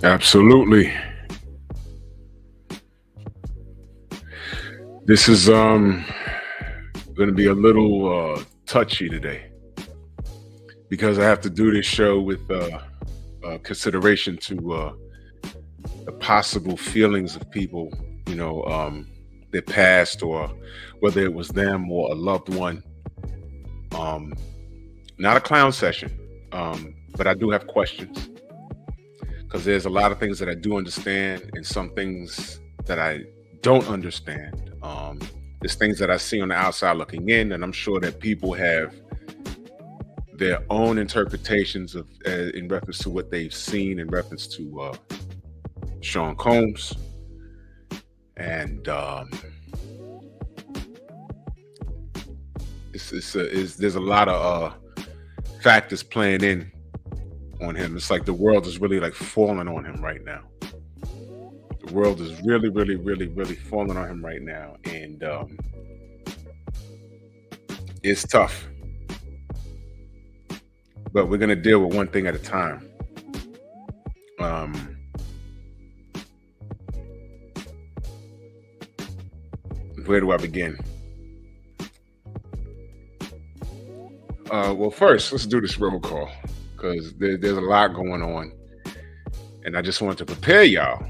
Absolutely. This is going to be a little touchy today because I have to do this show with consideration to the possible feelings of people, that passed, or whether it was them or a loved one. Not a clown session, but I do have questions because there's a lot of things that I do understand and some things that I don't understand. There's things that I see on the outside looking in, and I'm sure that people have their own interpretations of in reference to what they've seen in reference to Sean Combs. And there's a lot of factors playing in on him. It's like the world is really like falling on him right now. The world is really, really, really, really falling on him right now. And it's tough. But we're going to deal with one thing at a time. Where do I begin? Well, first, let's do this roll call because there's a lot going on. And I just want to prepare y'all.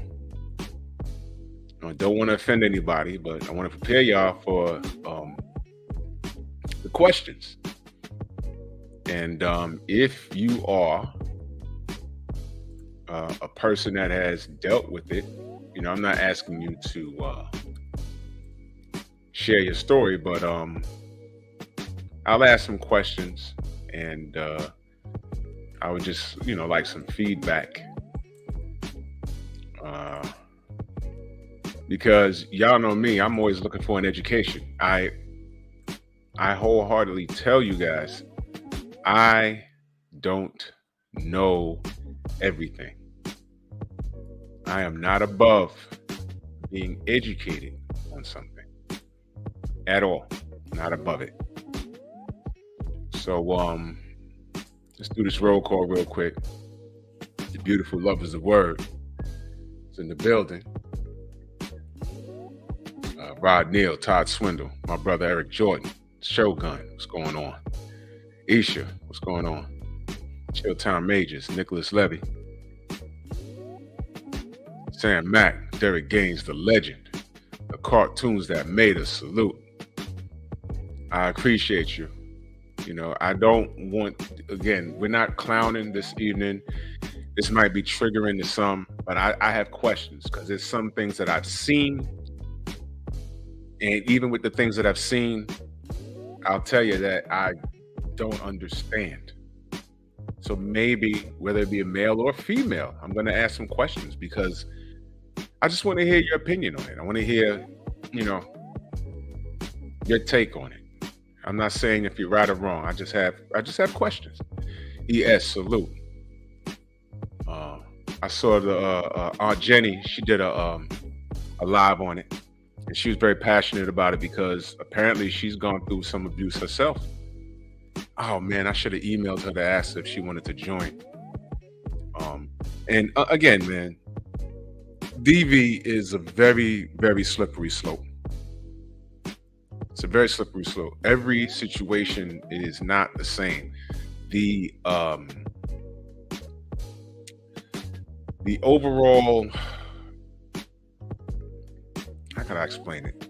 I don't want to offend anybody, but I want to prepare y'all for the questions. And if you are a person that has dealt with it, I'm not asking you to share your story, but I'll ask some questions, and I would just, like some feedback. Because y'all know me, I'm always looking for an education. I wholeheartedly tell you guys, I don't know everything. I am not above being educated on something at all. Not above it. So let's do this roll call real quick. The beautiful love is the word. It's in the building. Rod Neal, Todd Swindle, my brother Eric Jordan, Shogun, what's going on? Isha, what's going on? Chilltown Majors, Nicholas Levy, Sam Mack, Derek Gaines, the legend, the cartoons that made us, salute. I appreciate you. I don't want, again, we're not clowning this evening. This might be triggering to some, but I have questions because there's some things that I've seen. And even with the things that I've seen, I'll tell you that I don't understand. So maybe, whether it be a male or a female, I'm going to ask some questions because I just want to hear your opinion on it. I want to hear, your take on it. I'm not saying if you're right or wrong. I just have questions. ES, salute. I saw the Aunt Jenny. She did a live on it. And she was very passionate about it because apparently she's gone through some abuse herself. Oh man, I should have emailed her to ask if she wanted to join. And again, man, DV is a very, very slippery slope. It's a very slippery slope. Every situation is not the same. The overall, how can I explain it?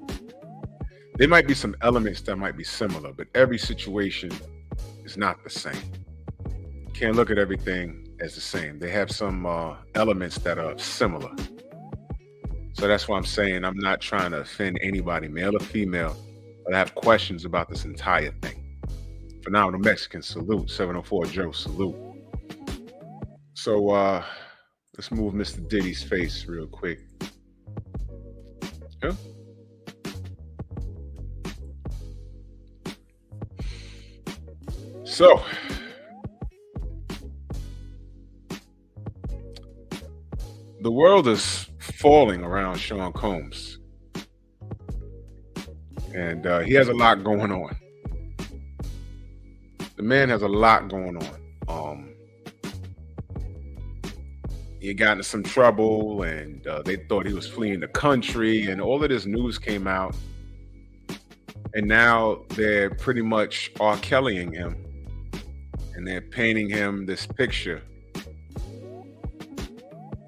There might be some elements that might be similar, but every situation is not the same. You can't look at everything as the same. They have some elements that are similar. So that's why I'm saying I'm not trying to offend anybody, male or female, but I have questions about this entire thing. Phenomenal Mexican, salute. 704 Joe, salute. So let's move Mr. Diddy's face real quick. Yeah. So, The world is falling around Sean Combs, and he has a lot going on. The man has a lot going on. He got into some trouble, and they thought he was fleeing the country, and all of this news came out, and now they're pretty much R. Kellying him, and they're painting him this picture,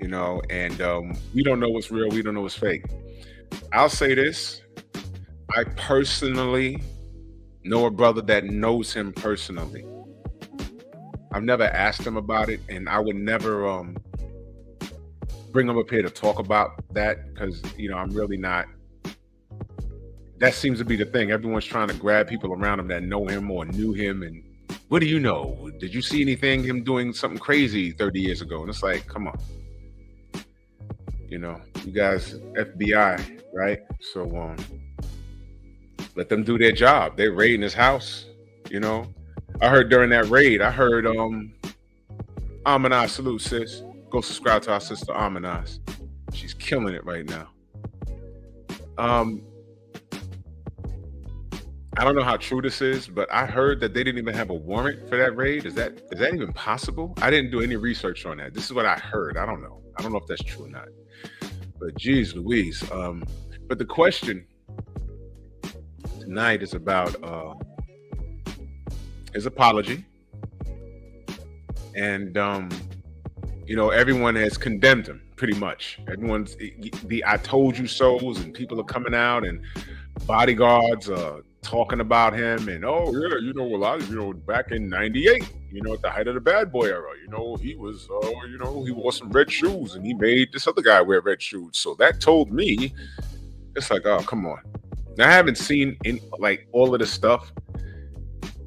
and we don't know what's real, we don't know what's fake. I'll say this: I personally know a brother that knows him personally. I've never asked him about it, and I would never bring him up here to talk about that, because I'm really not. That seems to be the thing. Everyone's trying to grab people around him that know him or knew him, and what do you know? Did you see anything him doing something crazy 30 years ago? And it's like, come on. You guys, FBI, right? So let them do their job. They're raiding his house. I heard during that raid, Amanaz, salute, sis. Go subscribe to our sister Amanaz. She's killing it right now. I don't know how true this is, but I heard that they didn't even have a warrant for that raid. Is that even possible? I didn't do any research on that. This is what I heard. I don't know. I don't know if that's true or not. But geez Louise. But the question tonight is about his apology. And everyone has condemned him pretty much. Everyone's the "I told you so's," and people are coming out, and bodyguards are talking about him, and a lot, back in '98, at the height of the bad boy era, he was, he wore some red shoes, and he made this other guy wear red shoes. So that told me, it's like, oh, come on. Now, I haven't seen all of this stuff.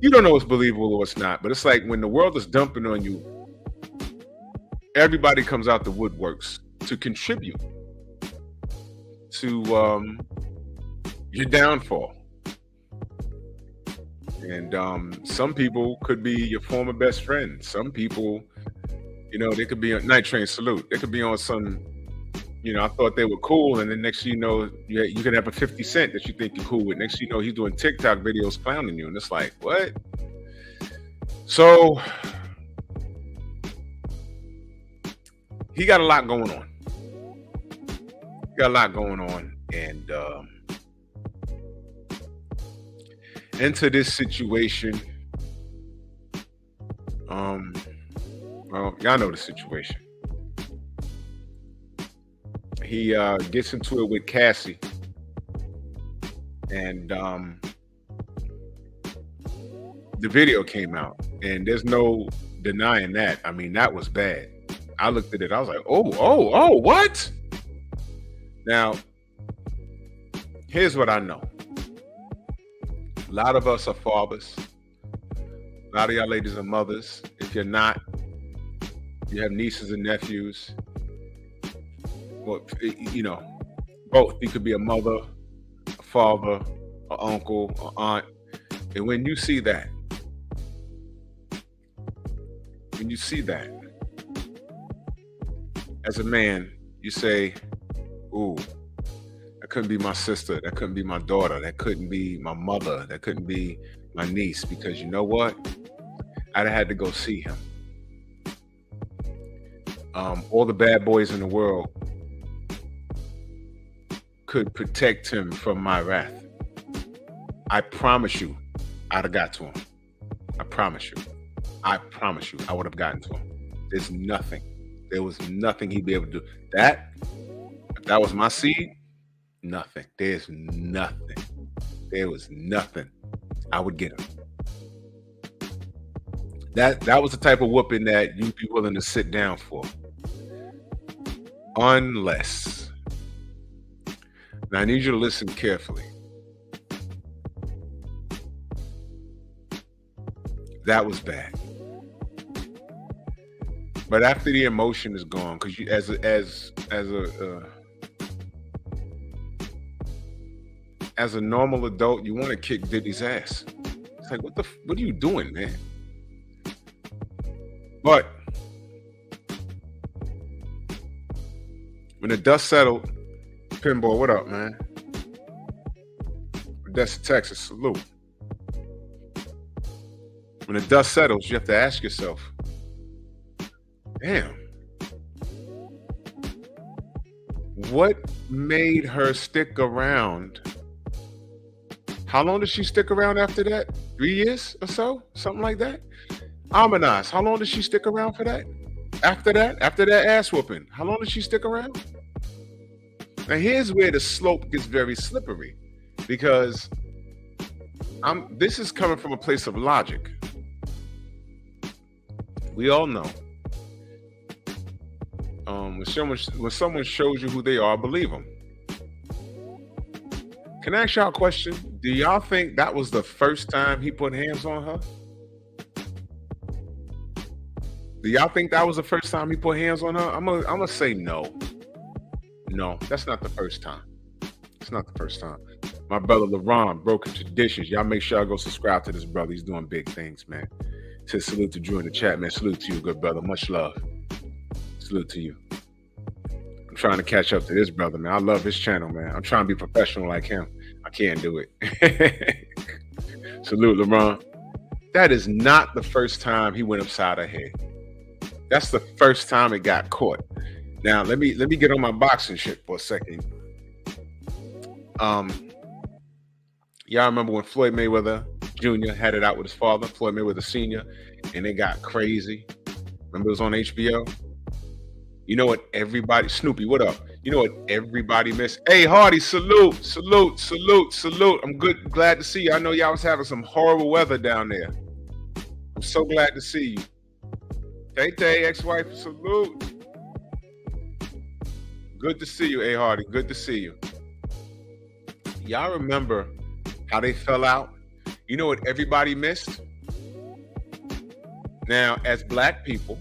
You don't know what's believable or what's not, but it's like when the world is dumping on you, everybody comes out the woodworks to contribute to your downfall. And some people could be your former best friend. Some people, they could be on Night Train, salute. They could be on some, I thought they were cool, and then next thing you know, you could have a 50 Cent that you think you're cool with. Next thing you know, he's doing TikTok videos clowning you, and it's like, what? So he got a lot going on. And into this situation, well, y'all know the situation. He gets into it with Cassie, and the video came out, and there's no denying that. I mean, that was bad. I looked at it, I was like, oh, what? Now, here's what I know. A lot of us are fathers. A lot of y'all ladies are mothers. If you're not, you have nieces and nephews. Well, both. You could be a mother, a father, an uncle, an aunt. And when you see that, as a man, you say, ooh, that couldn't be my sister. That couldn't be my daughter. That couldn't be my mother. That couldn't be my niece. Because you know what? I'd have had to go see him. All the bad boys in the world could protect him from my wrath. I promise you, I'd have got to him. I promise you, I would have gotten to him. There was nothing he'd be able to do. If that was my seed, nothing. There was nothing. I would get him. That was the type of whooping that you'd be willing to sit down for. Unless. Now I need you to listen carefully. That was bad. But after the emotion is gone, because you, as a normal adult, you want to kick Diddy's ass. It's like, what are you doing, man? But When the dust settled, Pinball, what up, man? Odessa, Texas, salute. When the dust settles, you have to ask yourself, damn, what made her stick around? How long did she stick around after that? 3 years or so? Something like that? Amanaz, how long did she stick around for that? After that ass whooping, how long did she stick around? Now here's where the slope gets very slippery, because this is coming from a place of logic. We all know when someone shows you who they are, believe them. Can I ask y'all a question? Do y'all think that was the first time he put hands on her? Do y'all think that was the first time he put hands on her? I'm gonna say no. No, that's not the first time. It's not the first time. My brother LeBron, Broken Traditions. Y'all make sure y'all go subscribe to this brother. He's doing big things, man. Says salute to Drew in the chat, man. Salute to you, good brother. Much love. Salute to you. I'm trying to catch up to this brother, man. I love his channel, man. I'm trying to be professional like him. I can't do it. Salute, LeBron. That is not the first time he went upside her head. That's the first time it got caught. Now let me get on my boxing shit for a second. Y'all remember when Floyd Mayweather Jr. had it out with his father, Floyd Mayweather Sr., and it got crazy? Remember it was on HBO? You know what everybody, Snoopy, what up? You know what everybody missed? Hey, Hardy, salute, salute, salute, salute. I'm glad to see you. I know y'all was having some horrible weather down there. I'm so glad to see you. Tay, ex-wife, salute. Good to see you, A. Hardy. Good to see you. Y'all remember how they fell out? You know what everybody missed? Now, as black people,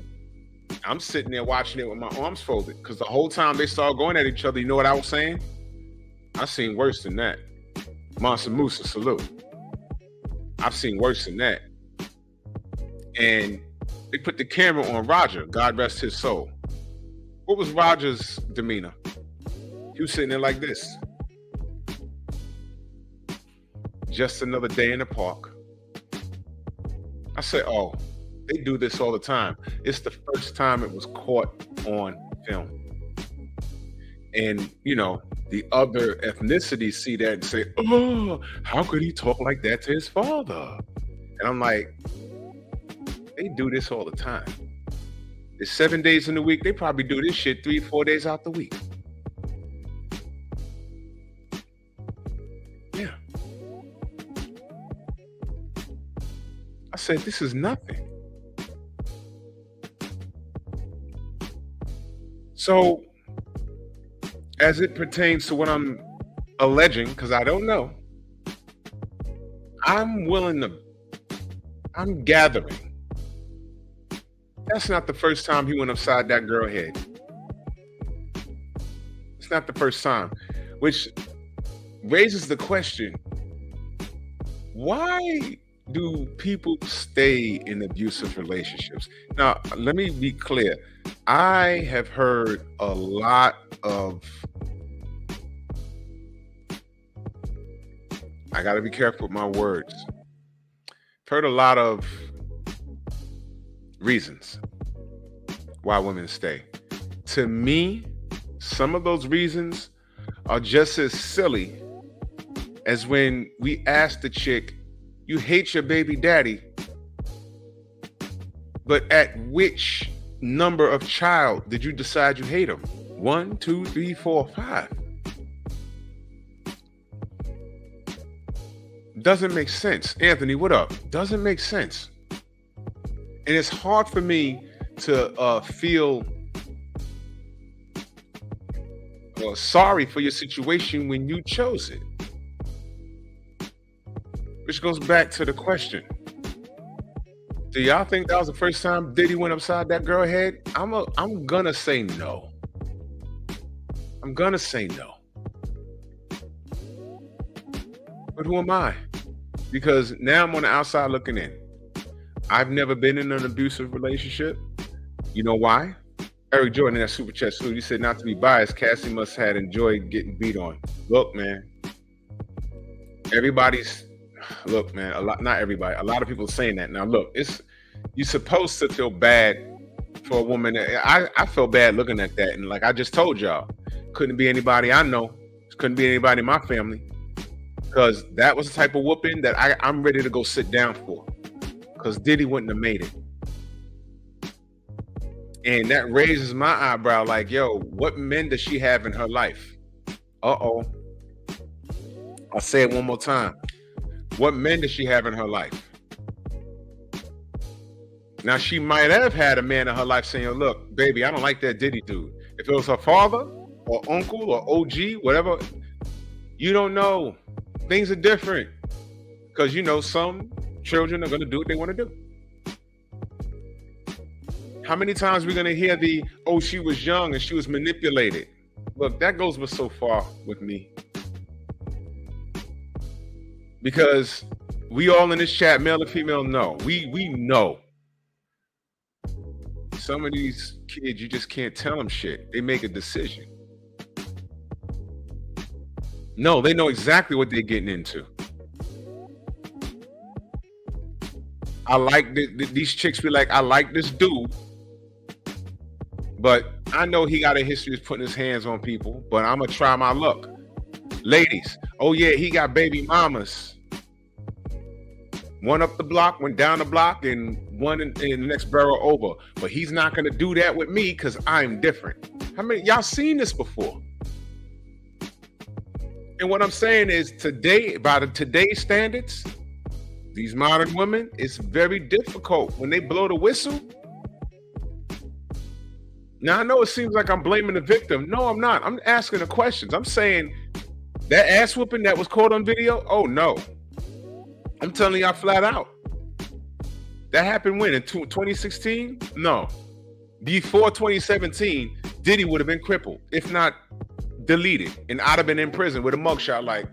I'm sitting there watching it with my arms folded, because the whole time they started going at each other, you know what I was saying? I've seen worse than that. Mansa Musa, salute. I've seen worse than that. And they put the camera on Roger, God rest his soul. What was Roger's demeanor? He was sitting there like this. Just another day in the park. I said, oh, they do this all the time. It's the first time it was caught on film. And, you know, the other ethnicities see that and say, oh, how could he talk like that to his father? And I'm like, they do this all the time. It's 7 days in the week. They probably do this shit 3-4 days out the week. Yeah. I said, this is nothing. So, as it pertains to what I'm alleging, because I don't know, I'm gathering. That's not the first time he went upside that girl's head. It's not the first time, which raises the question, why do people stay in abusive relationships? Now, let me be clear. I have heard a lot of, I got to be careful with my words. I've heard a lot of reasons why women stay. To me, some of those reasons are just as silly as when we ask the chick, you hate your baby daddy, but at which number of child did you decide you hate him? 1, 2, 3, 4, 5. Doesn't make sense. Anthony, what up? Doesn't make sense. And it's hard for me to feel sorry for your situation when you chose it. Which goes back to the question. Do y'all think that was the first time Diddy went upside that girl's head? I'm gonna say no. I'm gonna say no. But who am I? Because now I'm on the outside looking in. I've never been in an abusive relationship. You know why? Eric Jordan in that super chat salute. You said not to be biased. Cassie must have enjoyed getting beat on. Look, man. Look, man. Not everybody. A lot of people saying that. Now, look, you're supposed to feel bad for a woman. I felt bad looking at that, and like I just told y'all, couldn't be anybody I know. Couldn't be anybody in my family, because that was the type of whooping that I'm ready to go sit down for. Because Diddy wouldn't have made it. And that raises my eyebrow like, yo, what men does she have in her life? Uh-oh. I'll say it one more time. What men does she have in her life? Now, she might have had a man in her life saying, look, baby, I don't like that Diddy dude. If it was her father or uncle or OG, whatever, you don't know. Things are different. Because, some children are going to do what they want to do. How many times are we going to hear she was young and she was manipulated? Look, that goes so far with me. Because we all in this chat, male and female, know. We know. Some of these kids, you just can't tell them shit. They make a decision. No, they know exactly what they're getting into. I like these chicks be like, I like this dude, but I know he got a history of putting his hands on people, but I'm going to try my luck. Ladies, oh yeah, he got baby mamas. One up the block, one down the block, and one in the next borough over. But he's not going to do that with me because I'm different. How many y'all seen this before? And what I'm saying is today, by today's standards, these modern women, it's very difficult when they blow the whistle. Now, I know it seems like I'm blaming the victim. No, I'm not. I'm asking the questions. I'm saying that ass whooping that was caught on video, oh no. I'm telling y'all flat out. That happened when? In 2016? No. Before 2017, Diddy would have been crippled, if not deleted, and I'd have been in prison with a mugshot like,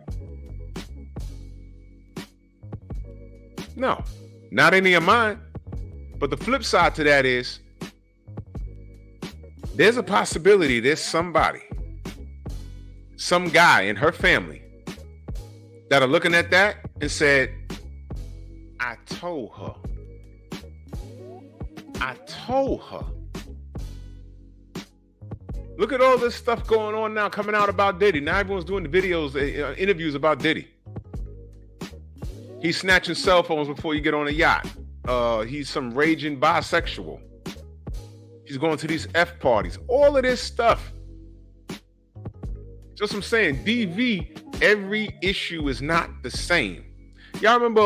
no, not any of mine. But the flip side to that is, there's a possibility there's somebody, some guy in her family that are looking at that and said, I told her. Look at all this stuff going on now, coming out about Diddy. Now everyone's doing the videos, interviews about Diddy. He's snatching cell phones before you get on a yacht. He's some raging bisexual. He's going to these F parties. All of this stuff. Just I'm saying, DV, every issue is not the same. Y'all remember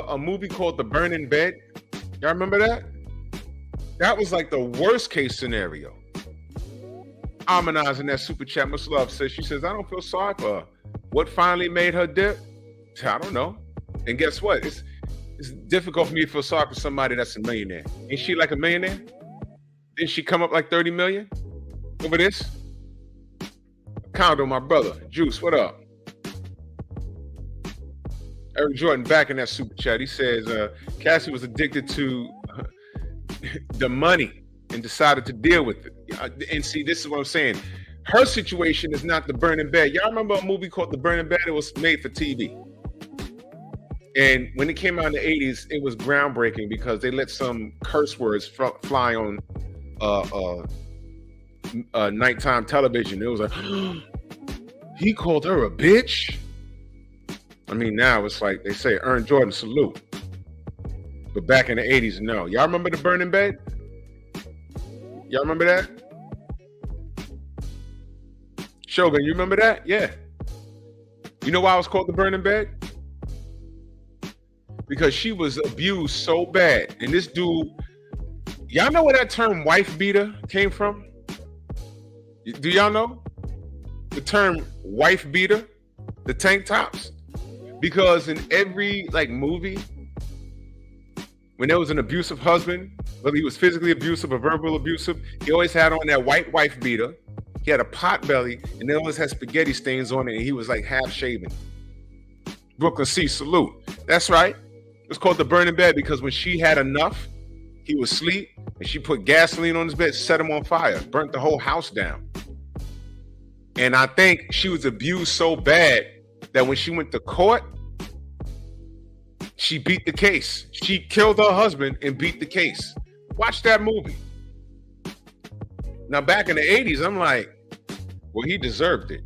a movie called The Burning Bed? Y'all remember that? That was like the worst case scenario. Harmonizing in that super chat, Miss Love says, she says, I don't feel sorry for her. What finally made her dip? I don't know. And guess what? It's difficult for me to feel sorry for somebody that's a millionaire. Ain't she like a millionaire? Didn't she come up like 30 million over this? Condo, my brother. Juice, what up? Eric Jordan back in that super chat. He says, Cassie was addicted to the money and decided to deal with it. And see, this is what I'm saying. Her situation is not The Burning Bed. Y'all remember a movie called The Burning Bed? It was made for TV. And when it came out in the 80s, it was groundbreaking because they let some curse words fly on nighttime television. It was like, he called her a bitch? I mean, now it's like they say, earn Jordan salute. But back in the 80s, no. Y'all remember The Burning Bed? Y'all remember that? Shogun, you remember that? Yeah. You know why it was called The Burning Bed? Because she was abused so bad. And this dude, y'all know where that term wife beater came from? Do y'all know? The term wife beater? The tank tops? Because in every movie, when there was an abusive husband, whether he was physically abusive or verbal abusive, he always had on that white wife beater. He had a pot belly, and they always had spaghetti stains on it, and he was like half shaven. Brooklyn C, salute. That's right. It's called The Burning Bed because when she had enough, He was asleep, and she put gasoline on his bed, set him on fire, burnt the whole house down. And I think she was abused so bad that when she went to court, she beat the case. She killed her husband and beat the case. Watch that movie. Now, back in the 80s, I'm like, well, he deserved it.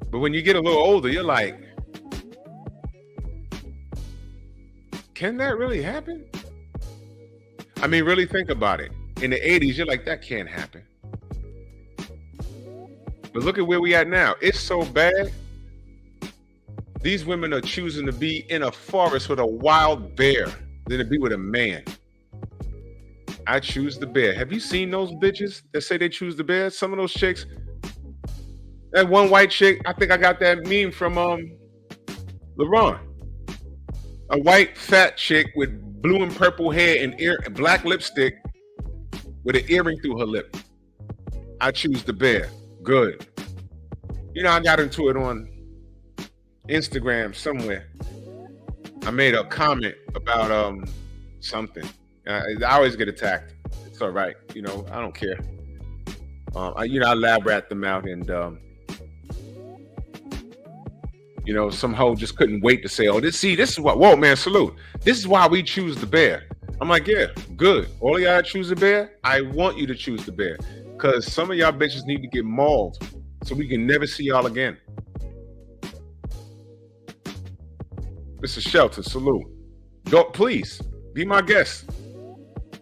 But when you get a little older, you're like, can that really happen? I mean, really think about it. In the 80s, you're like, that can't happen. But look at where we at now. It's so bad. These women are choosing to be in a forest with a wild bear than to be with a man. I choose the bear. Have you seen those bitches that say they choose the bear? Some of those chicks. That one white chick, I think I got that meme from LeBron. A white fat chick with blue and purple hair and black lipstick with an earring through her lip. I choose the bear. Good. You know, I got into it on Instagram somewhere. I made a comment about something. I always get attacked. It's all right. You know, I don't care. I lab rat them out, and some hoe just couldn't wait to say, "Oh, this is what." Whoa, man, salute. This is why we choose the bear. I'm like, yeah, good. All of y'all choose the bear. I want you to choose the bear, because some of y'all bitches need to get mauled so we can never see y'all again. Mr. Shelton, salute. Go, please be my guest.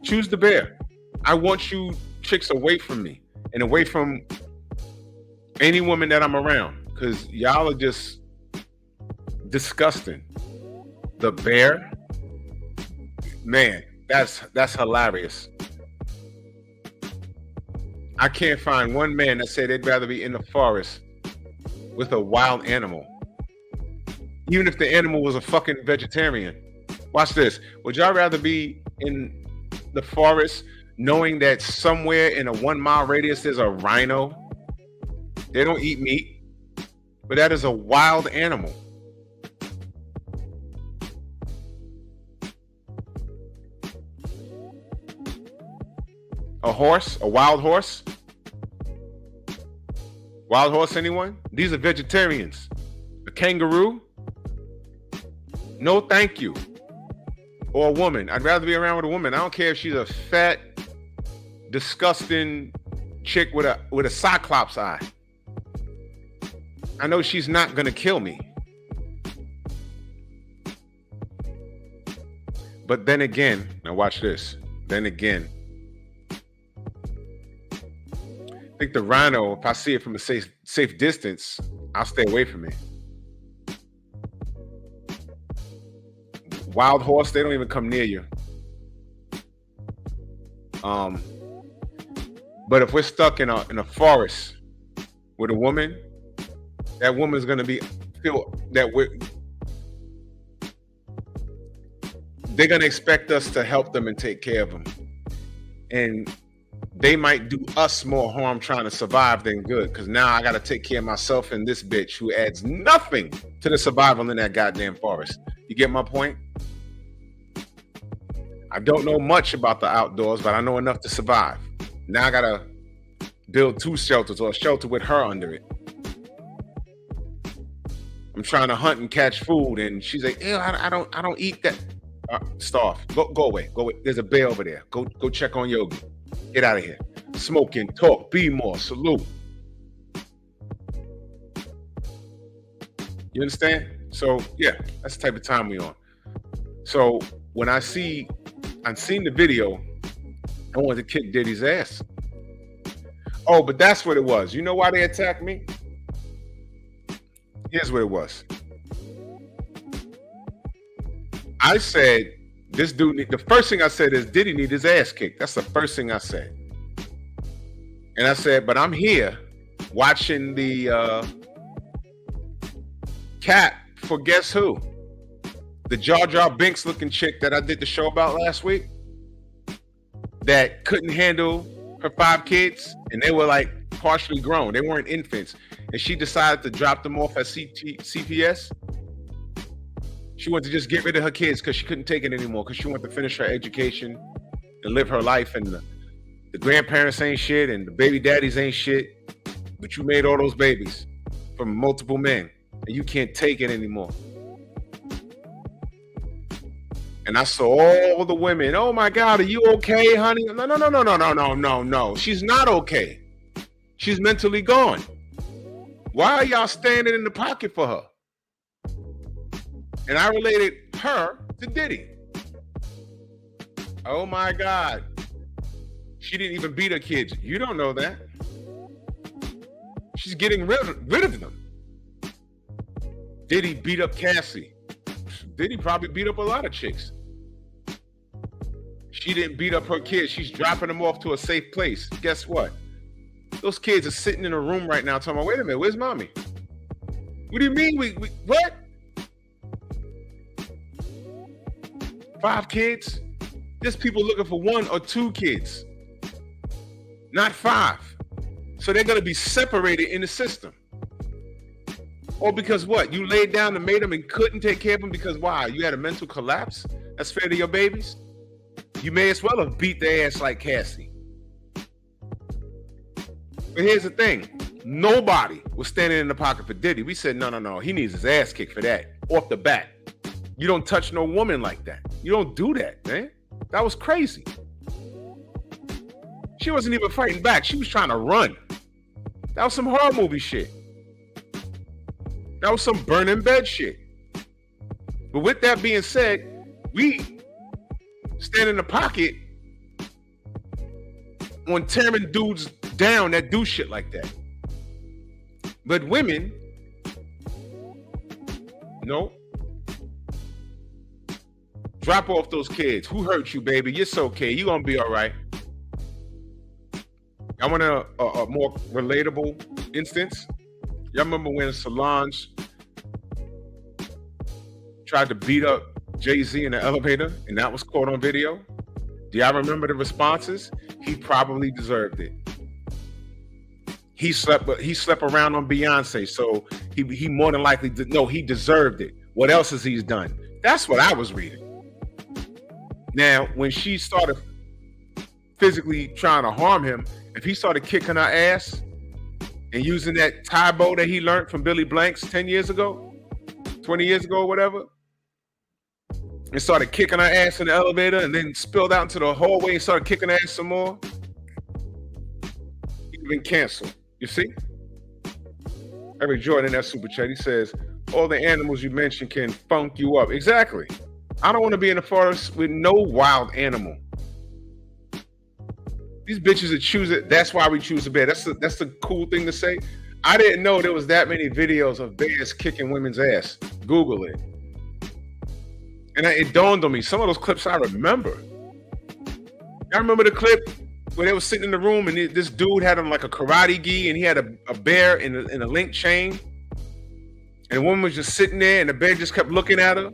Choose the bear. I want you chicks away from me and away from any woman that I'm around, because y'all are just disgusting. The bear, man, that's hilarious. I can't find one man that said they'd rather be in the forest with a wild animal, even if the animal was a fucking vegetarian. Watch this. Would y'all rather be in the forest knowing that somewhere in a 1 mile radius there's a rhino? They don't eat meat, but that is a wild animal. A horse? A wild horse? Wild horse, anyone? These are vegetarians. A kangaroo? No, thank you. Or a woman. I'd rather be around with a woman. I don't care if she's a fat, disgusting chick with a cyclops eye. I know she's not gonna kill me. But then again, now watch this. Then again, I think the rhino, if I see it from a safe distance, I'll stay away from it. Wild horse, they don't even come near you. But if we're stuck in a forest with a woman, that woman's gonna feel that they're gonna expect us to help them and take care of them, and they might do us more harm trying to survive than good, because now I got to take care of myself and this bitch who adds nothing to the survival in that goddamn forest. You get my point? I don't know much about the outdoors, but I know enough to survive. Now I got to build 2 shelters, or a shelter with her under it. I'm trying to hunt and catch food, and she's like, "Ew, I don't eat that." Starve. Go away. Go away. There's a bear over there. Go check on Yogi. Get out of here. Smoking, talk, be more, salute. You understand? So yeah, that's the type of time we on. So when I've seen the video, I wanted to kick Diddy's ass. Oh, but that's what it was. You know why they attacked me? Here's what it was. I said, this dude, the first thing I said is Diddy need his ass kicked. That's the first thing I said. And I said, but I'm here watching the cat for guess who? The Jar Jar Binks looking chick that I did the show about last week, that couldn't handle her 5 kids, and they were like partially grown. They weren't infants. And she decided to drop them off at CPS. She wanted to just get rid of her kids because she couldn't take it anymore, because she wanted to finish her education and live her life. And the grandparents ain't shit and the baby daddies ain't shit. But you made all those babies from multiple men and you can't take it anymore. And I saw all the women, oh my God, are you okay, honey? No. She's not okay. She's mentally gone. Why are y'all standing in the pocket for her? And I related her to Diddy. Oh my God. She didn't even beat her kids. You don't know that. She's getting rid of them. Diddy beat up Cassie. Diddy probably beat up a lot of chicks. She didn't beat up her kids. She's dropping them off to a safe place. Guess what? Those kids are sitting in a room right now talking about, wait a minute, where's mommy? What do you mean? We what? 5 kids? There's people looking for 1 or 2 kids, not 5. So they're going to be separated in the system. Or because what? You laid down and made them and couldn't take care of them because why? You had a mental collapse? That's fair to your babies? You may as well have beat their ass like Cassie. But here's the thing. Nobody was standing in the pocket for Diddy. We said, no. He needs his ass kicked for that. Off the bat. You don't touch no woman like that. You don't do that, man. That was crazy. She wasn't even fighting back. She was trying to run. That was some horror movie shit. That was some burning bed shit. But with that being said, we stand in the pocket on tearing dudes down that do shit like that. But women, no. Drop off those kids. Who hurt you, baby? It's okay. You're going to be all right. I want a more relatable instance. Y'all remember when Solange tried to beat up Jay-Z in the elevator and that was caught on video? Do y'all remember the responses? He probably deserved it. He slept around on Beyonce, so he more than likely he deserved it. What else has he done? That's what I was reading. Now, when she started physically trying to harm him, if he started kicking her ass and using that tie bow that he learned from Billy Blanks 10 years ago, 20 years ago, or whatever, and started kicking her ass in the elevator and then spilled out into the hallway and started kicking her ass some more, he'd been canceled. You see? Eric Jordan in that super chat, he says, all the animals you mentioned can funk you up. Exactly. I don't want to be in the forest with no wild animal. These bitches that choose it, that's why we choose a bear. That's the cool thing to say. I didn't know there was that many videos of bears kicking women's ass. Google it. And it dawned on me, some of those clips I remember. I remember the clip where they were sitting in the room and this dude had him like a karate gi and he had a bear in a link chain. And the woman was just sitting there and the bear just kept looking at her.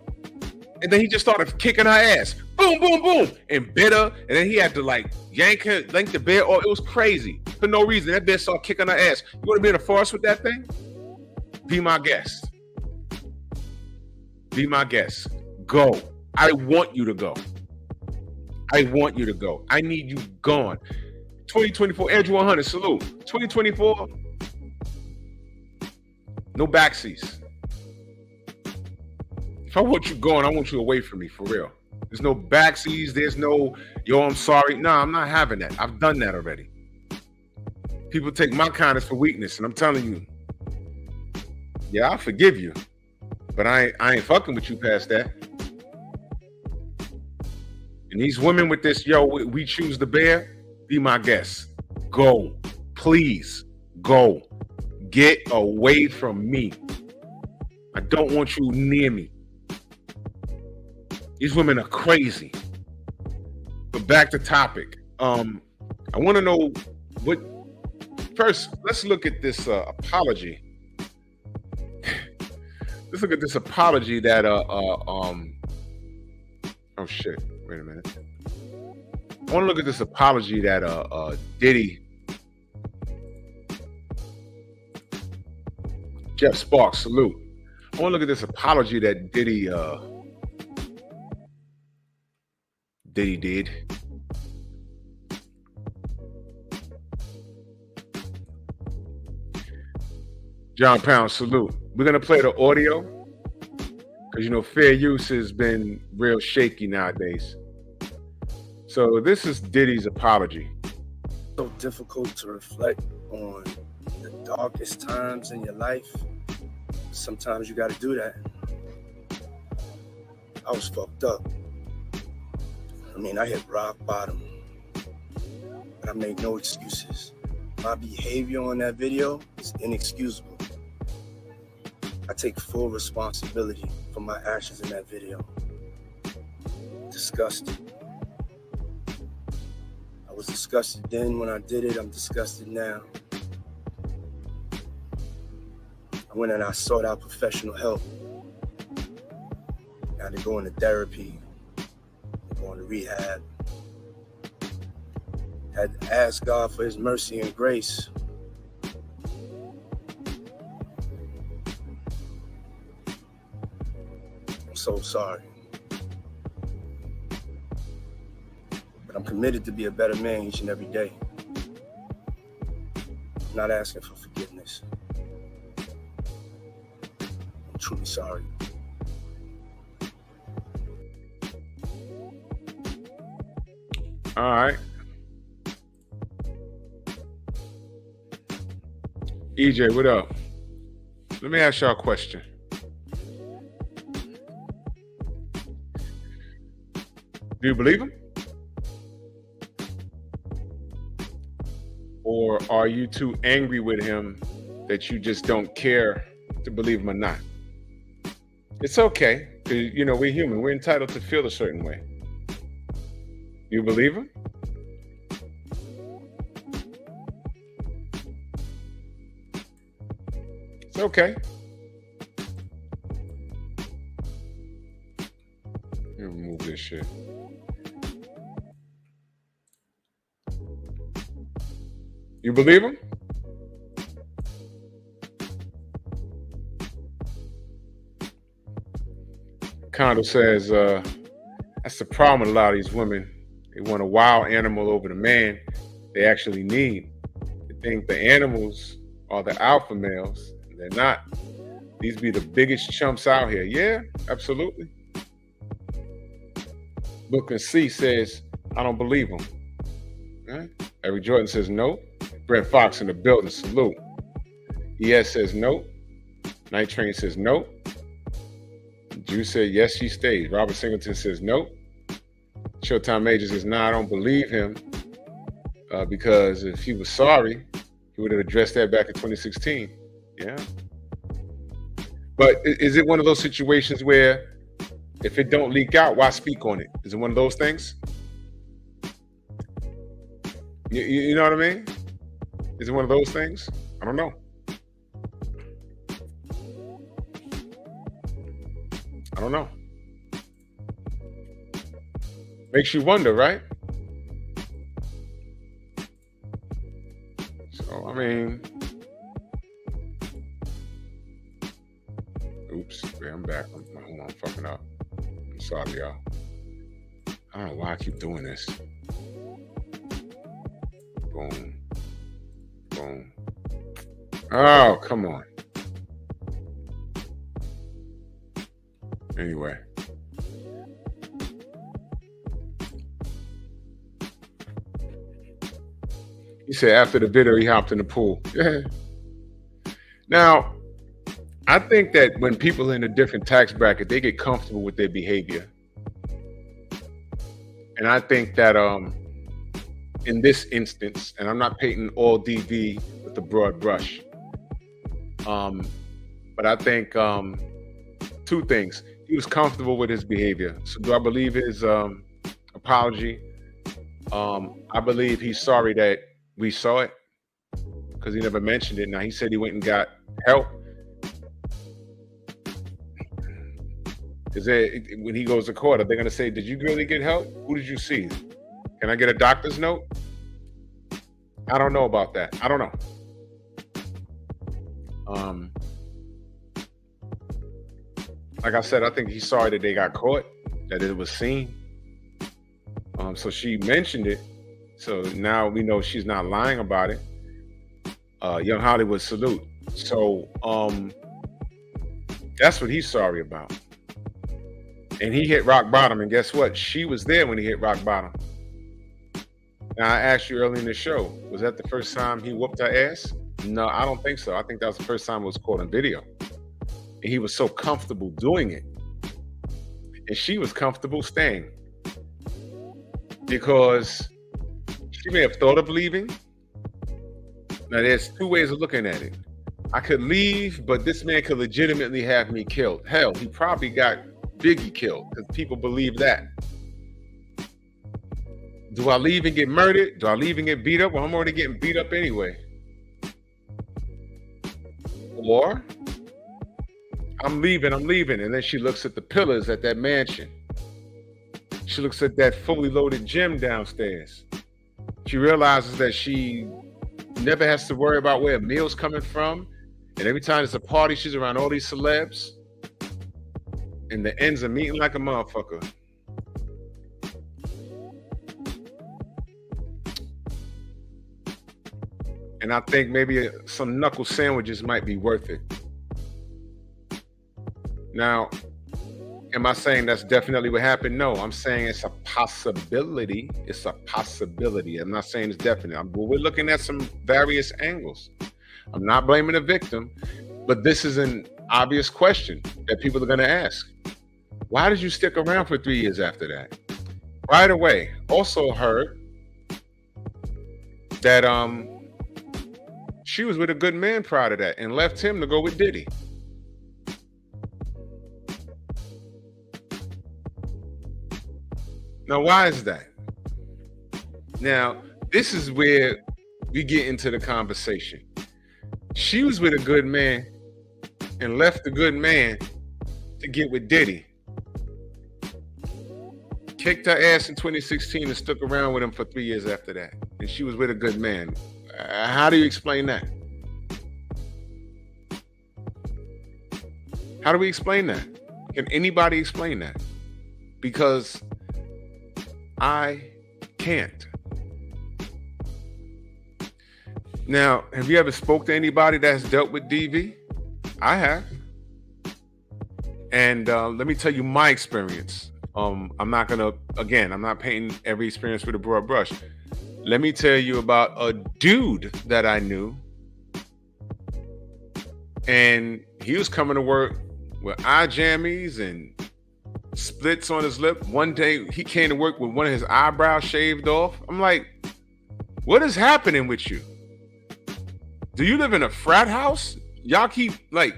And then he just started kicking her ass. Boom, boom, boom. And bit her. And then he had to like yank the bear. Oh, it was crazy. For no reason. That bear started kicking her ass. You want to be in the forest with that thing? Be my guest. Be my guest. Go. I want you to go. I want you to go. I need you gone. 2024, Andrew 100, salute. 2024, no backseas. If I want you gone, I want you away from me, for real. There's no backseas. There's no, yo, I'm sorry. No, I'm not having that. I've done that already. People take my kindness for weakness, and I'm telling you, yeah, I'll forgive you, but I ain't fucking with you past that. And these women with this, yo, we choose the bear, be my guest. Go. Please, go. Get away from me. I don't want you near me. These women are crazy. But back to topic. I want to know what. First, let's look at this apology. Let's look at this apology that oh shit! Wait a minute. I want to look at this apology that Diddy, Jeff Sparks, salute. I want to look at this apology that Diddy Diddy did. John Pound, salute. We're gonna play the audio because you know fair use has been real shaky nowadays. So this is Diddy's apology. So difficult to reflect on the darkest times in your life. Sometimes you got to do that. I was fucked up. I mean, I hit rock bottom, but I made no excuses. My behavior on that video is inexcusable. I take full responsibility for my actions in that video. Disgusted. I was disgusted then when I did it. I'm disgusted now. I went and I sought out professional help. Now they're going to therapy, they're going to rehab. Had to ask God for his mercy and grace. I'm so sorry. But I'm committed to be a better man each and every day. I'm not asking for forgiveness. I'm truly sorry. All right. EJ, what up? Let me ask y'all a question. Do you believe him? Or are you too angry with him that you just don't care to believe him or not? It's okay, because you know we're human. We're entitled to feel a certain way. You believe him? It's okay. Let me remove this shit. You believe him? Kondo says, that's the problem with a lot of these women. They want a wild animal over the man they actually need. They think the animals are the alpha males. They're not. These be the biggest chumps out here. Yeah, absolutely. Look and See says, I don't believe him. Right? Eric Jordan says no. Brent Fox in the building, salute. ES says no. Night Train says no. Drew said yes, she stays. Robert Singleton says no. Showtime Major says, nah, I don't believe him because if he was sorry, he would have addressed that back in 2016. Yeah. But is it one of those situations where if it don't leak out, why speak on it? Is it one of those things? You know what I mean? Is it one of those things? I don't know. I don't know. Makes you wonder, right? So, I mean, oops, I'm back. Hold on, I'm fucking up. I'm sorry, y'all. I don't know why I keep doing this. Boom. Boom. Oh, come on. Anyway. He said after the video, he hopped in the pool. Yeah. Now, I think that when people in a different tax bracket, they get comfortable with their behavior. And I think that in this instance, and I'm not painting all DV with the broad brush, but I think two things. He was comfortable with his behavior. So do I believe his apology? I believe he's sorry that we saw it because he never mentioned it. Now, he said he went and got help. When he goes to court, are they going to say, did you really get help? Who did you see? Can I get a doctor's note? I don't know about that. I don't know. Like I said, I think he's sorry that they got caught, that it was seen. So she mentioned it. So now we know she's not lying about it. Young Hollywood, salute. So that's what he's sorry about. And he hit rock bottom. And guess what? She was there when he hit rock bottom. Now, I asked you earlier in the show, was that the first time he whooped her ass? No, I don't think so. I think that was the first time it was caught on video. And he was so comfortable doing it. And she was comfortable staying. Because she may have thought of leaving. Now, there's two ways of looking at it. I could leave, but this man could legitimately have me killed. Hell, he probably got Biggie killed because people believe that. Do I leave and get murdered? Do I leave and get beat up? Well, I'm already getting beat up anyway. Or I'm leaving. And then she looks at the pillars at that mansion. She looks at that fully loaded gym downstairs. She realizes that she never has to worry about where a meal's coming from. And every time there's a party, she's around all these celebs. And the ends are meeting like a motherfucker. And I think maybe some knuckle sandwiches might be worth it. Now, am I saying that's definitely what happened? No, I'm saying it's a possibility. It's a possibility. I'm not saying it's definite. We're looking at some various angles. I'm not blaming the victim, but this is an obvious question that people are going to ask. Why did you stick around for 3 years after that? Right away. Also heard that she was with a good man prior to that and left him to go with Diddy. Now, why is that? Now, this is where we get into the conversation. She was with a good man and left the good man to get with Diddy. Kicked her ass in 2016 and stuck around with him for 3 years after that. And she was with a good man. How do you explain that? How do we explain that? Can anybody explain that? Because I can't. Now, have you ever spoke to anybody that's dealt with DV? I have. And let me tell you my experience. I'm not painting every experience with a broad brush. Let me tell you about a dude that I knew. And he was coming to work with eye jammies and splits on his lip. One day he came to work with one of his eyebrows shaved off. I'm like, what is happening with you? Do you live in a frat house? Y'all keep like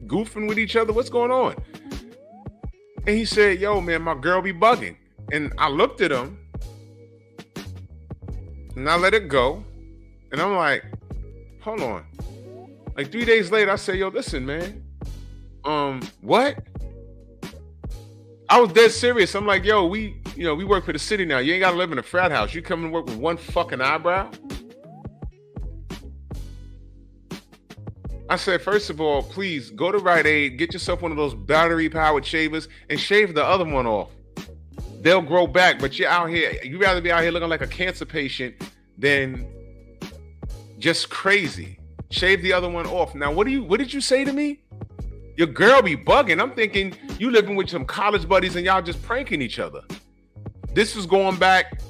goofing with each other? What's going on? And he said, yo, man, my girl be bugging. And I looked at him and I let it go. And I'm like, hold on. Like 3 days later, I say, yo, listen, man. What? I was dead serious. I'm like, yo, we work for the city now. You ain't gotta live in a frat house. You come and work with one fucking eyebrow? I said, first of all, please go to Rite Aid, get yourself one of those battery-powered shavers, and shave the other one off. They'll grow back, but you're out here. You'd rather be out here looking like a cancer patient than just crazy. Shave the other one off. Now, what did you say to me? Your girl be bugging. I'm thinking you living with some college buddies and y'all just pranking each other. This was going back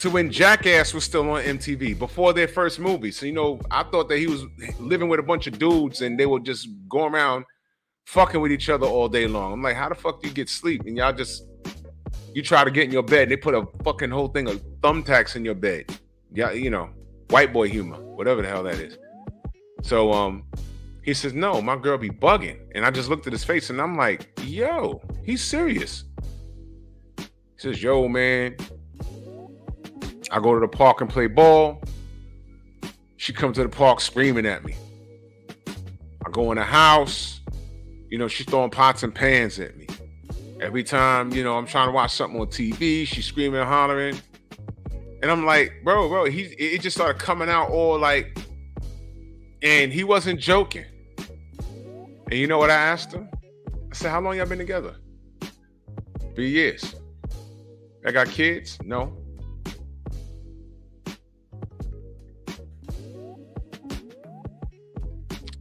to when Jackass was still on MTV, before their first movie. So, I thought that he was living with a bunch of dudes and they would just go around fucking with each other all day long. I'm like, how the fuck do you get sleep? And you try to get in your bed and they put a fucking whole thing of thumbtacks in your bed. Yeah, white boy humor, whatever the hell that is. So, he says, no, my girl be bugging. And I just looked at his face and I'm like, yo, he's serious. He says, yo, man, I go to the park and play ball. She comes to the park screaming at me. I go in the house. She's throwing pots and pans at me. Every time, I'm trying to watch something on TV, she's screaming and hollering. And I'm like, bro, it just started coming out all like, and he wasn't joking. And you know what I asked him? I said, how long y'all been together? 3 years. I got kids? No.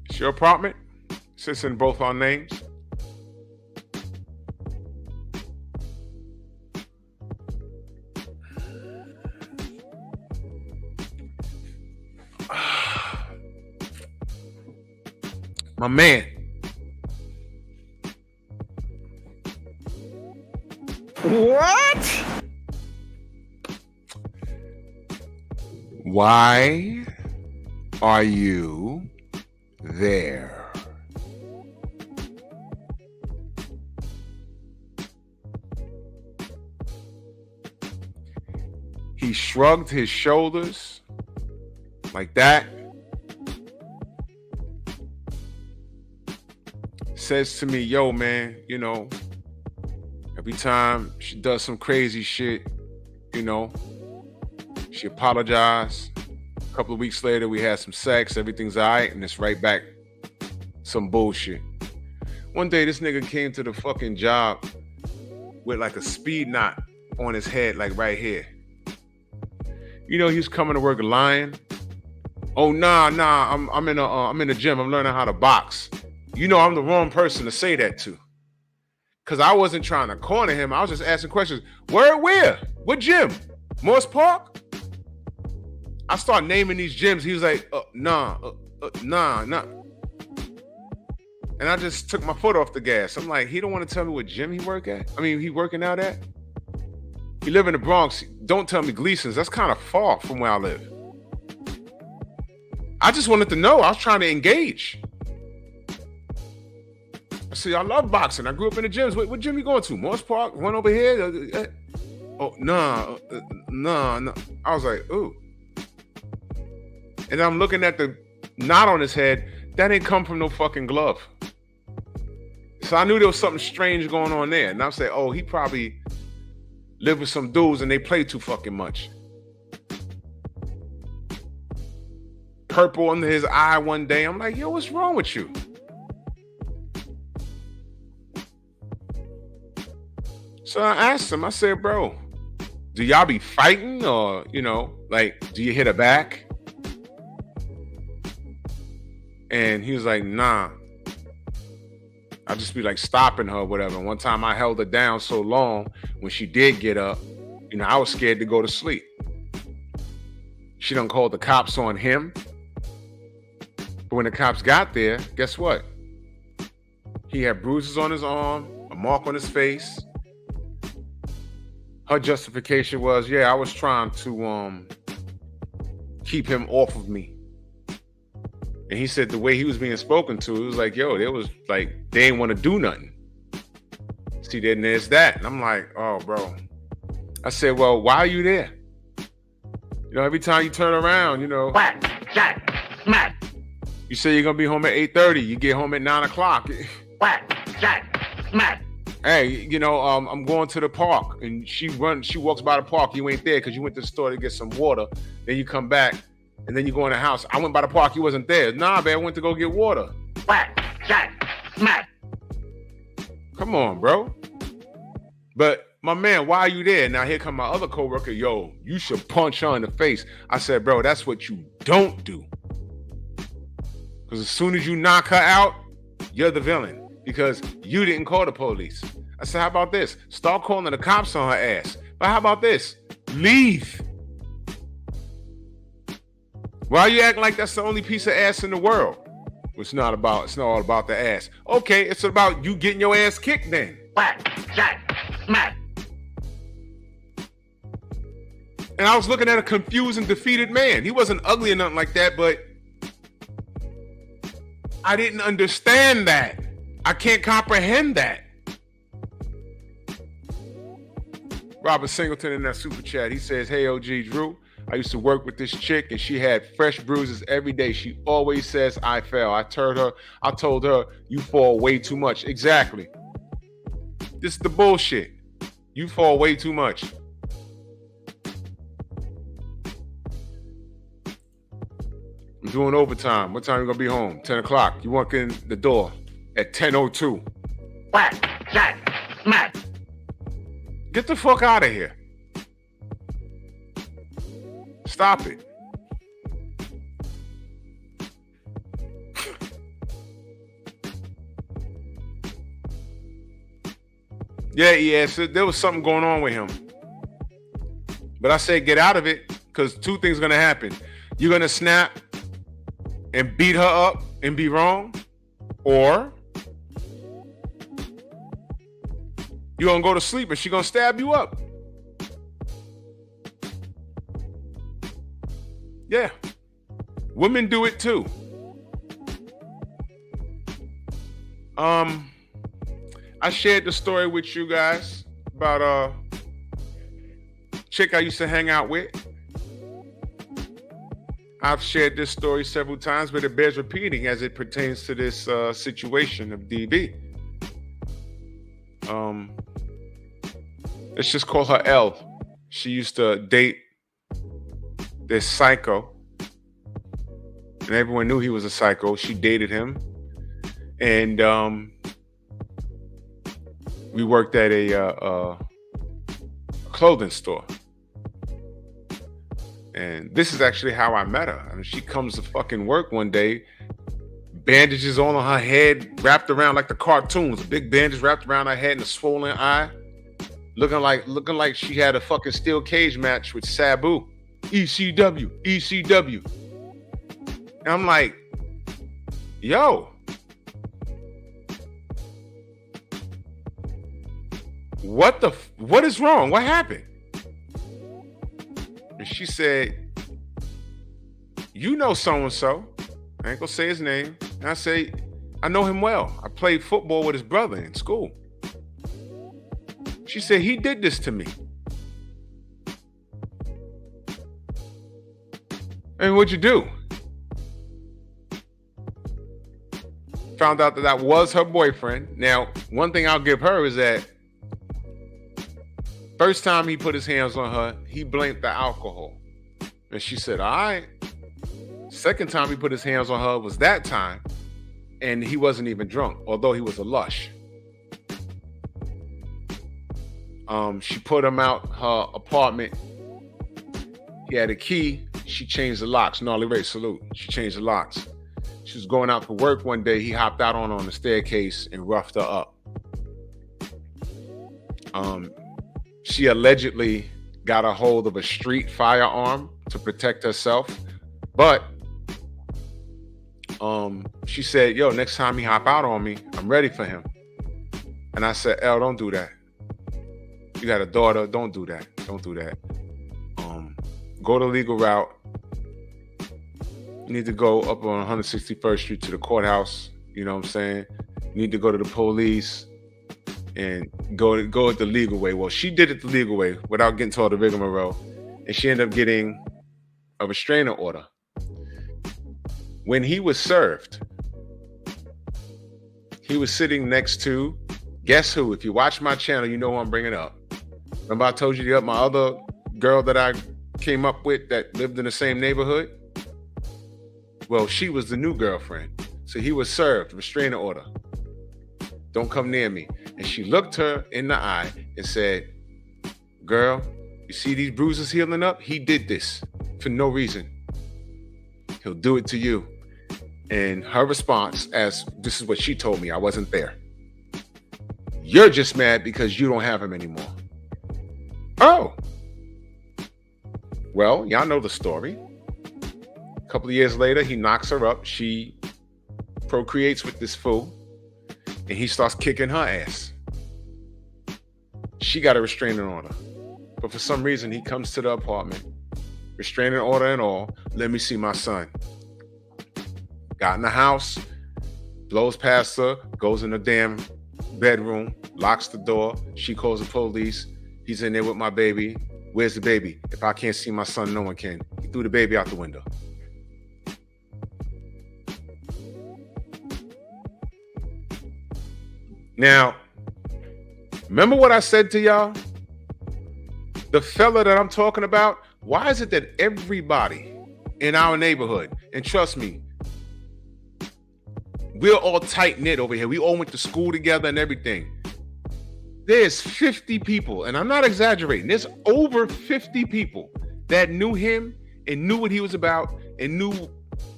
It's your apartment. Sits in both our names. My man. What? Why are you there? He shrugged his shoulders like that. Says to me, yo, man, you know, every time she does some crazy shit, you know, she apologized. A couple of weeks later, we had some sex. Everything's all right. And it's right back. Some bullshit. One day, this nigga came to the fucking job with like a speed knot on his head, like right here. You know, he was coming to work lying. Oh, nah, I'm in the gym. I'm learning how to box. You know, I'm the wrong person to say that to. Because I wasn't trying to corner him. I was just asking questions. Where? What gym? Morse Park? I start naming these gyms. He was like, nah. And I just took my foot off the gas. I'm like, he don't want to tell me what gym he working out at? He live in the Bronx. Don't tell me Gleason's. That's kind of far from where I live. I just wanted to know. I was trying to engage. I said, I love boxing. I grew up in the gyms. What gym you going to? Morse Park? One over here? Oh, nah. I was like, ooh. And I'm looking at the knot on his head. That ain't come from no fucking glove. So I knew there was something strange going on there. And I'm saying, oh, he probably lived with some dudes and they play too fucking much. Purple under his eye one day. I'm like, yo, what's wrong with you? So I asked him, I said, bro, do y'all be fighting or, you know, like, do you hit her back? And he was like, nah. I just be like stopping her or whatever. One time I held her down so long, when she did get up, you know, I was scared to go to sleep. She done called the cops on him. But when the cops got there, guess what? He had bruises on his arm, a mark on his face. Her justification was, yeah, I was trying to keep him off of me. And he said the way he was being spoken to, it was like, yo, it was like they didn't want to do nothing. See, then there's that. And I'm like, oh, bro. I said, well, why are you there? You know, every time you turn around, you know. Whack, jack, smack. You say you're going to be home at 8:30. You get home at 9 o'clock. Whack, jack, smack. Hey, you know, I'm going to the park. And she walks by the park. You ain't there because you went to the store to get some water. Then you come back. And then you go in the house. I went by the park. You wasn't there. Nah, man, I went to go get water. Whack, jack, smack. Come on, bro. But my man, why are you there? Now here come my other coworker. Yo, you should punch her in the face. I said, bro, that's what you don't do. Because as soon as you knock her out, you're the villain. Because you didn't call the police. I said, how about this? Start calling the cops on her ass. But how about this? Leave. Why are you acting like that's the only piece of ass in the world? It's not all about the ass. Okay, it's about you getting your ass kicked then. Whack, jack, smack. And I was looking at a confused and defeated man. He wasn't ugly or nothing like that, but I didn't understand that. I can't comprehend that. Robert Singleton in that super chat, he says, hey, OG Drew, I used to work with this chick and she had fresh bruises every day. She always says I fell. I told her you fall way too much. Exactly. This is the bullshit. You fall way too much. I'm doing overtime. What time are you gonna be home? 10 o'clock. You walk in the door at 10:02. Whack, jack, smack. Get the fuck out of here. Stop it. Yeah, so there was something going on with him. But I said, get out of it, because two things are going to happen. You're going to snap and beat her up and be wrong, or you're going to go to sleep and she's going to stab you up. Yeah. Women do it too. I shared the story with you guys about a chick I used to hang out with. I've shared this story several times, but it bears repeating as it pertains to this situation of DB. Let's just call her L. She used to date this psycho, and everyone knew he was a psycho. She dated him, and we worked at a clothing store. And this is actually how I met her. I mean, she comes to fucking work one day, bandages on her head, wrapped around like the cartoons, a big bandage wrapped around her head and a swollen eye, looking like she had a fucking steel cage match with Sabu. ECW. And I'm like, yo, what is wrong? What happened? And she said, you know so-and-so. I ain't gonna say his name. And I say, I know him well. I played football with his brother in school. She said, he did this to me. And what'd you do? Found out that was her boyfriend. Now, one thing I'll give her is that first time he put his hands on her, he blamed the alcohol. And she said, all right. Second time he put his hands on her was that time, and he wasn't even drunk, although he was a lush. She put him out her apartment. He had a key. She changed the locks. Gnarly Ray, salute. She changed the locks. She was going out for work one day. He hopped out on the staircase and roughed her up. She allegedly got a hold of a street firearm to protect herself. But she said, yo, next time he hop out on me, I'm ready for him. And I said, L, don't do that. You got a daughter, don't do that. Don't do that. Go the legal route. You need to go up on 161st Street to the courthouse. You know what I'm saying? You need to go to the police and go it the legal way. Well, she did it the legal way without getting told the rigmarole. And she ended up getting a restraining order. When he was served, he was sitting next to, guess who? If you watch my channel, you know who I'm bringing up. Remember I told you my other girl that I came up with that lived in the same neighborhood? Well, she was the new girlfriend. So he was served, restraining order. Don't come near me. And she looked her in the eye and said, girl, you see these bruises healing up? He did this for no reason. He'll do it to you. And her response, as this is what she told me, I wasn't there. You're just mad because you don't have him anymore. Oh. Well, y'all know the story. A couple of years later, he knocks her up. She procreates with this fool. And he starts kicking her ass. She got a restraining order. But for some reason, he comes to the apartment. Restraining order and all. Let me see my son. Got in the house. Blows past her. Goes in the damn bedroom. Locks the door. She calls the police. He's in there with my baby. Where's the baby? If I can't see my son, no one can. He threw the baby out the window. Now, remember what I said to y'all? The fella that I'm talking about, why is it that everybody in our neighborhood, and trust me, we're all tight-knit over here. We all went to school together and everything. There's 50 people, and I'm not exaggerating. There's over 50 people that knew him and knew what he was about and knew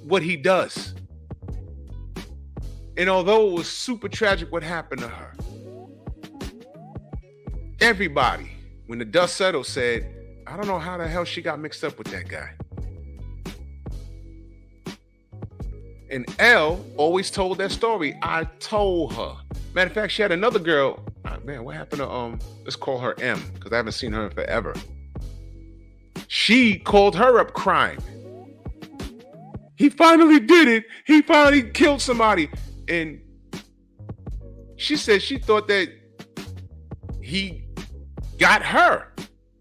what he does. And although it was super tragic what happened to her, everybody, when the dust settled, said, I don't know how the hell she got mixed up with that guy. And Elle always told that story. I told her. Matter of fact, she had another girl. Man, what happened to let's call her M, because I haven't seen her in forever. She called her up crying. He finally did it. He finally killed somebody. And she said she thought that he got her.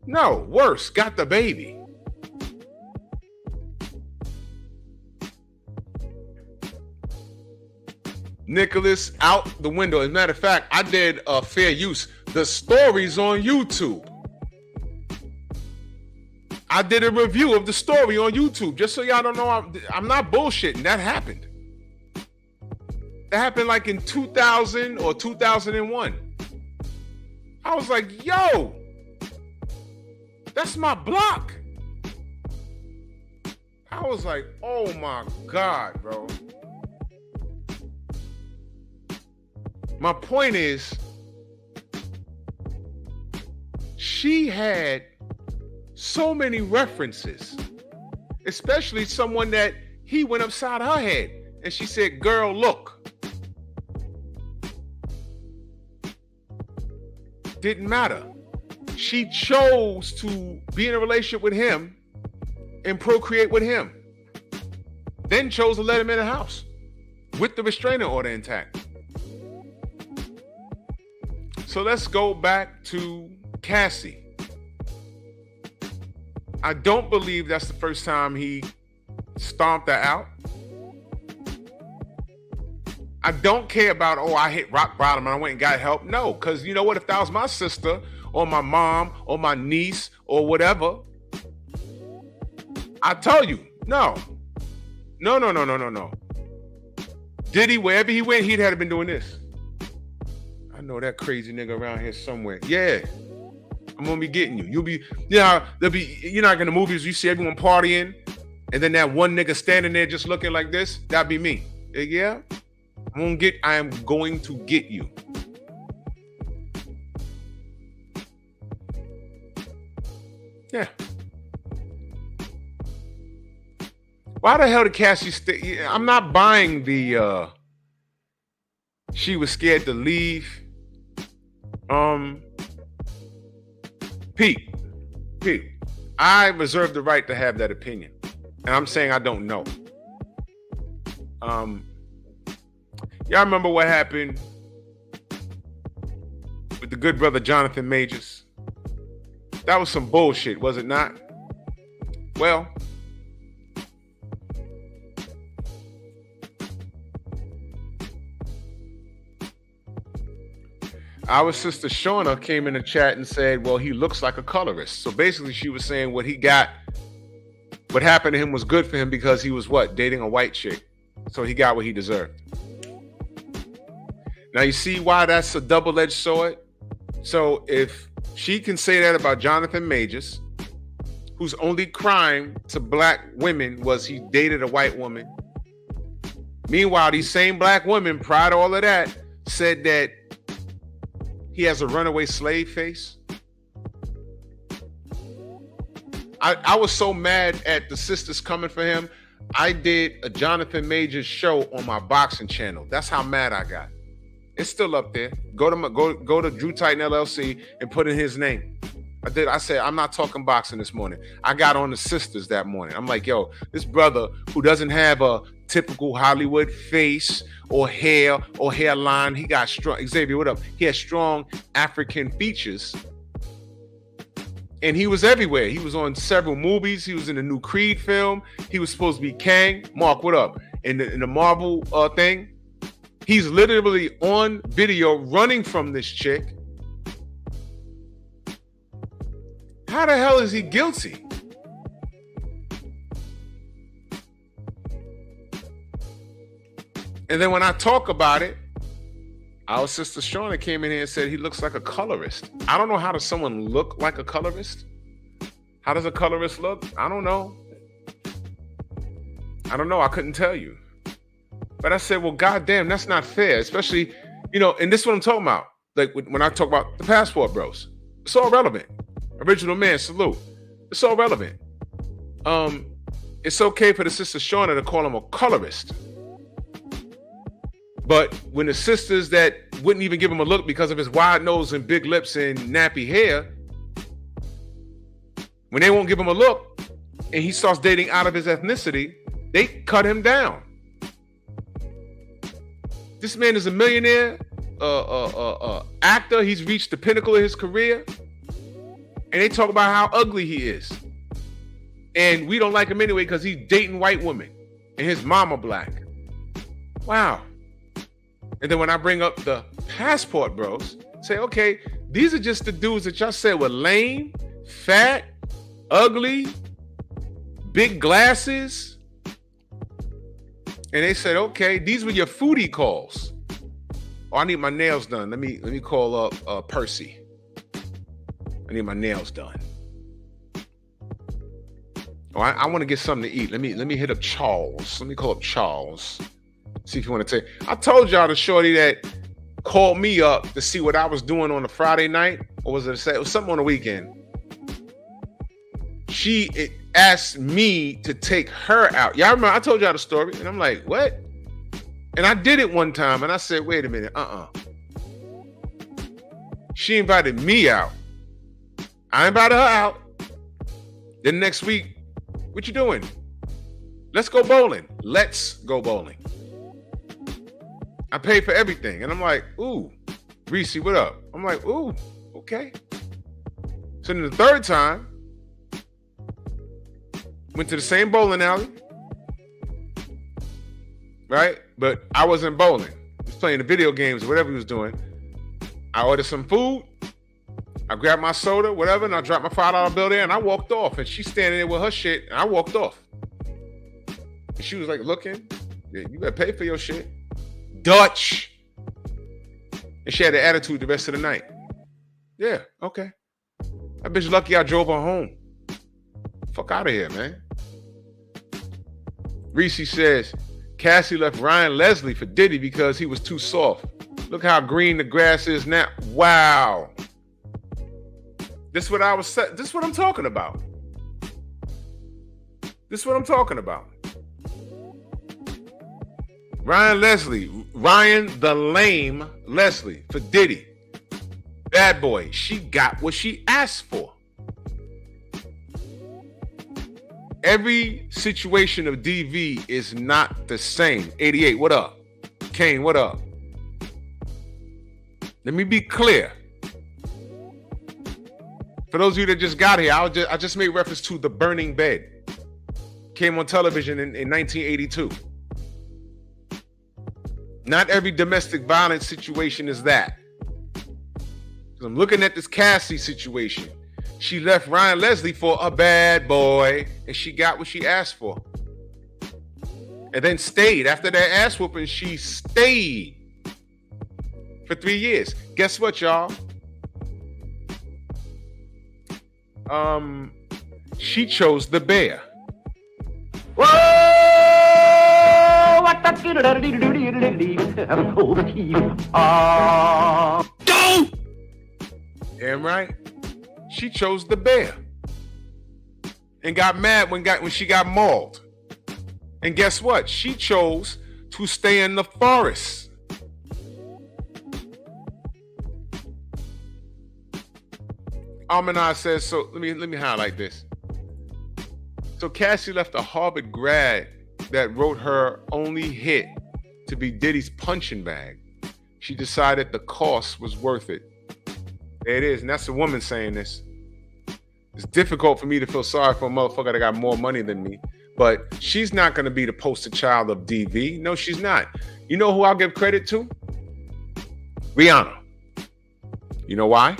No, worse, got the baby. Nicholas out the window. As a matter of fact, I did a fair use. The stories on YouTube. I did a review of the story on YouTube, just so y'all don't know I'm not bullshitting. That happened. That happened like in 2000 or 2001. I was like, yo, that's my block. I was like, oh my God, bro. My point is, she had so many references, especially someone that he went upside her head. And she said, girl, look. Didn't matter. She chose to be in a relationship with him and procreate with him. Then chose to let him in the house with the restraining order intact. So let's go back to Cassie. I don't believe that's the first time he stomped her out. I don't care about, I hit rock bottom and I went and got help. No, because you know what? If that was my sister or my mom or my niece or whatever, I tell you, no. Diddy, wherever he went, he'd have been doing this. I know that crazy nigga around here somewhere. Yeah, I'm gonna be getting you. You'll be, you're not gonna movies. You see everyone partying, and then that one nigga standing there just looking like this. That'd be me. Yeah, I am going to get you. Yeah. Why the hell did Cassie stay? I'm not buying the. She was scared to leave. P.E.P. I reserve the right to have that opinion. And I'm saying I don't know. Y'all remember what happened with the good brother Jonathan Majors? That was some bullshit, was it not? Well, our sister Shauna came in the chat and said, well, he looks like a colorist. So basically she was saying what happened to him was good for him because he was dating a white chick. So he got what he deserved. Now you see why that's a double-edged sword? So if she can say that about Jonathan Majors, whose only crime to black women was he dated a white woman. Meanwhile, these same black women, prior to all of that, said that he has a runaway slave face. I was so mad at the sisters coming for him. I did a Jonathan Majors show on my boxing channel. That's how mad I got. It's still up there. Go to Drew Titan LLC and put in his name. I said, I'm not talking boxing this morning. I got on the sisters that morning. I'm like, yo, this brother who doesn't have a typical Hollywood face or hair or hairline, he got strong. Xavier, what up? He has strong African features. And he was everywhere. He was on several movies. He was in the new Creed film. He was supposed to be Kang. Mark, what up? In the Marvel thing, he's literally on video running from this chick. How the hell is he guilty? And then when I talk about it, our sister Shauna came in here and said he looks like a colorist. I don't know how does someone look like a colorist? How does a colorist look? I don't know. I don't know. I couldn't tell you. But I said, well, goddamn, that's not fair. Especially, and this is what I'm talking about. Like when I talk about the passport bros, it's all relevant. Original man, salute. It's all relevant. It's okay for the sister Shauna to call him a colorist. But when the sisters that wouldn't even give him a look because of his wide nose and big lips and nappy hair, when they won't give him a look and he starts dating out of his ethnicity, they cut him down. This man is a millionaire, actor. He's reached the pinnacle of his career. And they talk about how ugly he is. And we don't like him anyway because he's dating white women. And his mama black. Wow. And then when I bring up the passport bros, say, okay, these are just the dudes that y'all said were lame, fat, ugly, big glasses. And they said, okay, these were your foodie calls. Oh, I need my nails done. Let me call up Percy. I need my nails done. Oh, I want to get something to eat. Let me hit up Charles. Let me call up Charles. See if you want to take. I told y'all the shorty that called me up to see what I was doing on a Friday night, or was it something on the weekend? She asked me to take her out. Y'all remember I told y'all the story, and I'm like, what? And I did it one time, and I said, wait a minute, She invited me out. I invited her out. Then next week, what you doing? Let's go bowling. Let's go bowling. I paid for everything. And I'm like, ooh, Reese, what up? I'm like, ooh, okay. So then the third time, went to the same bowling alley, right? But I wasn't bowling. I was playing the video games or whatever he was doing. I ordered some food. I grabbed my soda, whatever, and I dropped my $5 bill there, and I walked off. And she's standing there with her shit, and I walked off. And she was like looking, yeah, you better pay for your shit. Dutch. And she had an attitude the rest of the night. Yeah, okay. That bitch lucky I drove her home. Fuck out of here, man. Reese says, Cassie left Ryan Leslie for Diddy because he was too soft. Look how green the grass is now. Wow. This is what I'm talking about. This is what I'm talking about. Ryan the lame Leslie for Diddy. Bad boy. She got what she asked for. Every situation of DV is not the same. 88, what up? Kane, what up? Let me be clear. For those of you that just got here, I just made reference to The Burning Bed. Came on television in 1982. Not every domestic violence situation is that. I'm looking at this Cassie situation. She left Ryan Leslie for a bad boy, and she got what she asked for. And then stayed. After that ass whooping, she stayed for 3 years. Guess what, y'all? She chose the bear. Whoa! What the Don't! Damn right. She chose the bear. And got mad when she got mauled. And guess what? She chose to stay in the forest. Almanaz says, so let me highlight this. So Cassie left a Harvard grad that wrote her only hit to be Diddy's punching bag. She decided the cost was worth it. There it is, and that's a woman saying this. It's difficult for me to feel sorry for a motherfucker that got more money than me, but she's not going to be the poster child of DV. No, she's not. You know who I'll give credit to? Rihanna. You know why?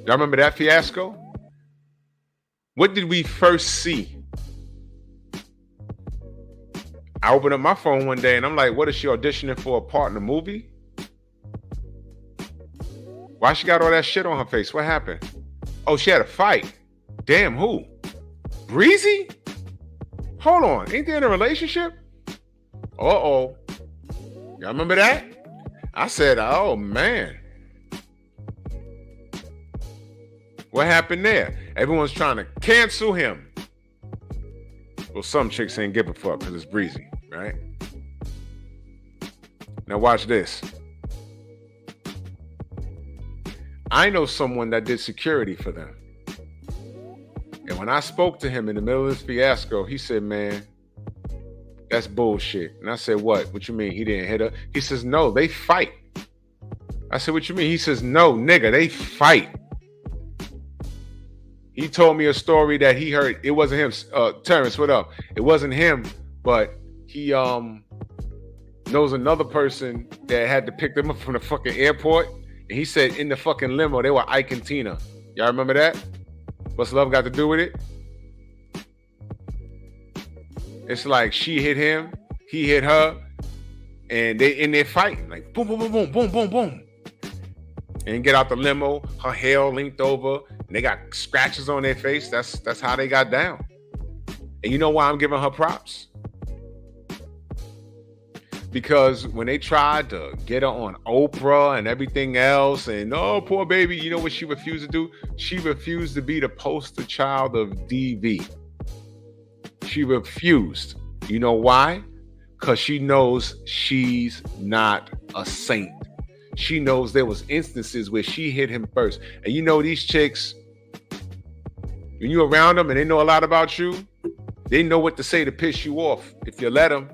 Y'all remember that fiasco? What did we first see? I opened up my phone one day and I'm like, what is she auditioning for a part in a movie? Why she got all that shit on her face? What happened? Oh, she had a fight. Damn, who? Breezy? Hold on. Ain't they in a relationship? Uh-oh. Y'all remember that? I said, oh, man. What happened there? Everyone's trying to cancel him. Well, some chicks ain't give a fuck because it's breezy, right? Now watch this. I know someone that did security for them. And when I spoke to him in the middle of this fiasco, he said, man, that's bullshit. And I said, what? What you mean he didn't hit her? He says, no, they fight. I said, what you mean? He says, no, nigga, they fight. He told me a story that he heard. It wasn't him. Terrence, what up? It wasn't him, but he knows another person that had to pick them up from the fucking airport. And he said in the fucking limo, they were Ike and Tina. Y'all remember that? What's love got to do with it? It's like she hit him, he hit her, and they in there fighting. Like boom, boom, boom, boom, boom, boom, boom. And get out the limo, her hair linked over, and they got scratches on their face. That's how they got down. And you know why I'm giving her props? Because when they tried to get her on Oprah and everything else, and oh, poor baby, you know what she refused to do? She refused to be the poster child of DV. She refused. You know why? Because she knows she's not a saint. She knows there was instances where she hit him first. And you know these chicks, when you're around them and they know a lot about you, they know what to say to piss you off if you let them.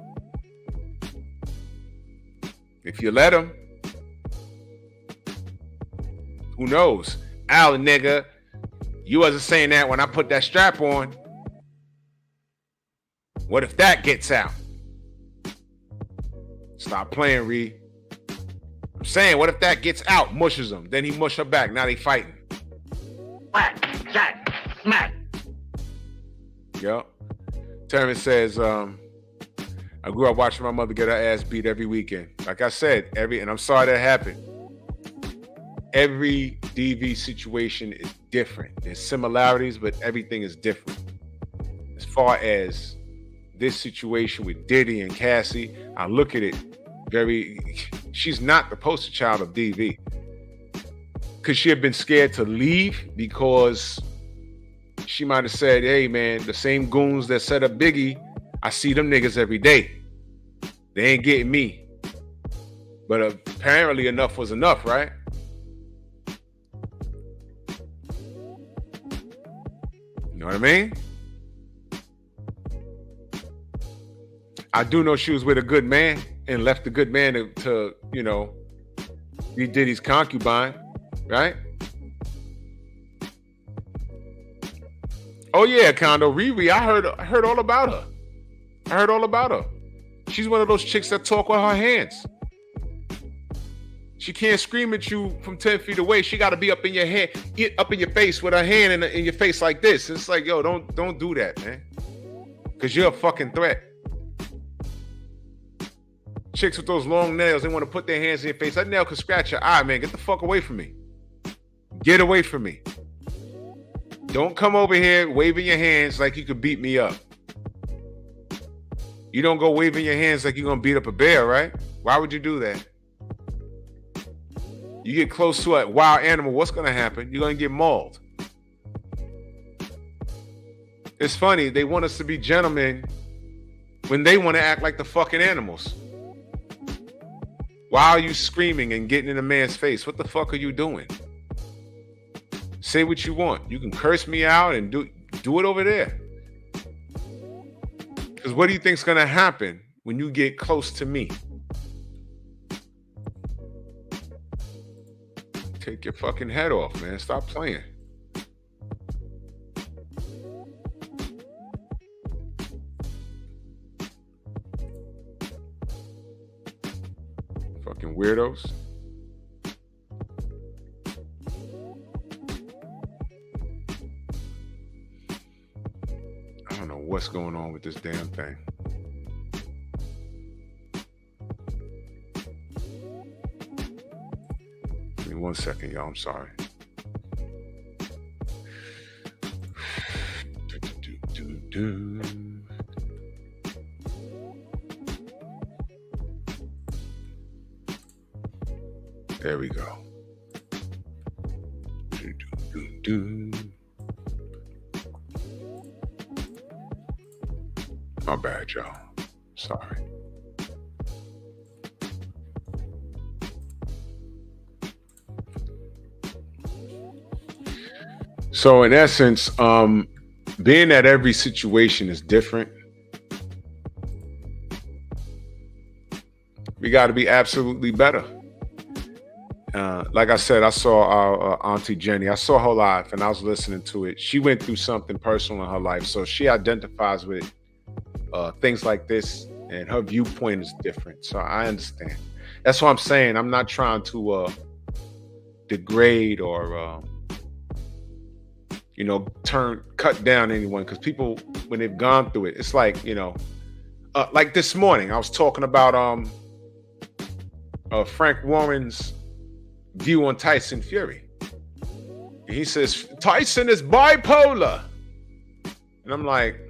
If you let them. Who knows? Al, nigga, you wasn't saying that when I put that strap on. What if that gets out? Stop playing, Reed. I'm saying, what if that gets out, mushes them? Then he mush her back. Now they fighting. Whack, jack, smack. Yep. Terrence says, I grew up watching my mother get her ass beat every weekend. Like I said, and I'm sorry that happened. Every DV situation is different. There's similarities, but everything is different. As far as this situation with Diddy and Cassie, I look at it she's not the poster child of DV. Could she have been scared to leave because she might have said, hey man, the same goons that set up Biggie, I see them niggas every day. They ain't getting me. But apparently enough was enough, right? You know what I mean? I do know she was with a good man and left the good man to you know, be Diddy's concubine, right? Oh yeah, Kondo Riri, I heard all about her. I heard all about her. She's one of those chicks that talk with her hands. She can't scream at you from 10 feet away. She got to be up in your hand, up in your face with her hand in your face like this. It's like, yo, don't do that, man. Because you're a fucking threat. Chicks with those long nails, they want to put their hands in your face. That nail could scratch your eye, man. Get the fuck away from me. Get away from me. Don't come over here waving your hands like you could beat me up. You don't go waving your hands like you're going to beat up a bear, right? Why would you do that? You get close to a wild animal, what's going to happen? You're going to get mauled. It's funny, they want us to be gentlemen when they want to act like the fucking animals. Why are you screaming and getting in a man's face? What the fuck are you doing? Say what you want. You can curse me out and do it over there. Because what do you think's going to happen when you get close to me? Take your fucking head off, man. Stop playing. Fucking weirdos. I don't know what's going on with this damn thing. Give me 1 second, y'all. I'm sorry. There we go. My bad, y'all. Sorry. So in essence, being that every situation is different, we got to be absolutely better. Like I said, I saw our Auntie Jenny. I saw her live and I was listening to it. She went through something personal in her life. So she identifies with things like this and her viewpoint is different. So I understand. That's what I'm saying. I'm not trying to degrade or, cut down anyone, because people, when they've gone through it, it's like, like this morning, I was talking about Frank Warren's view on Tyson Fury. He says Tyson is bipolar, and I'm like,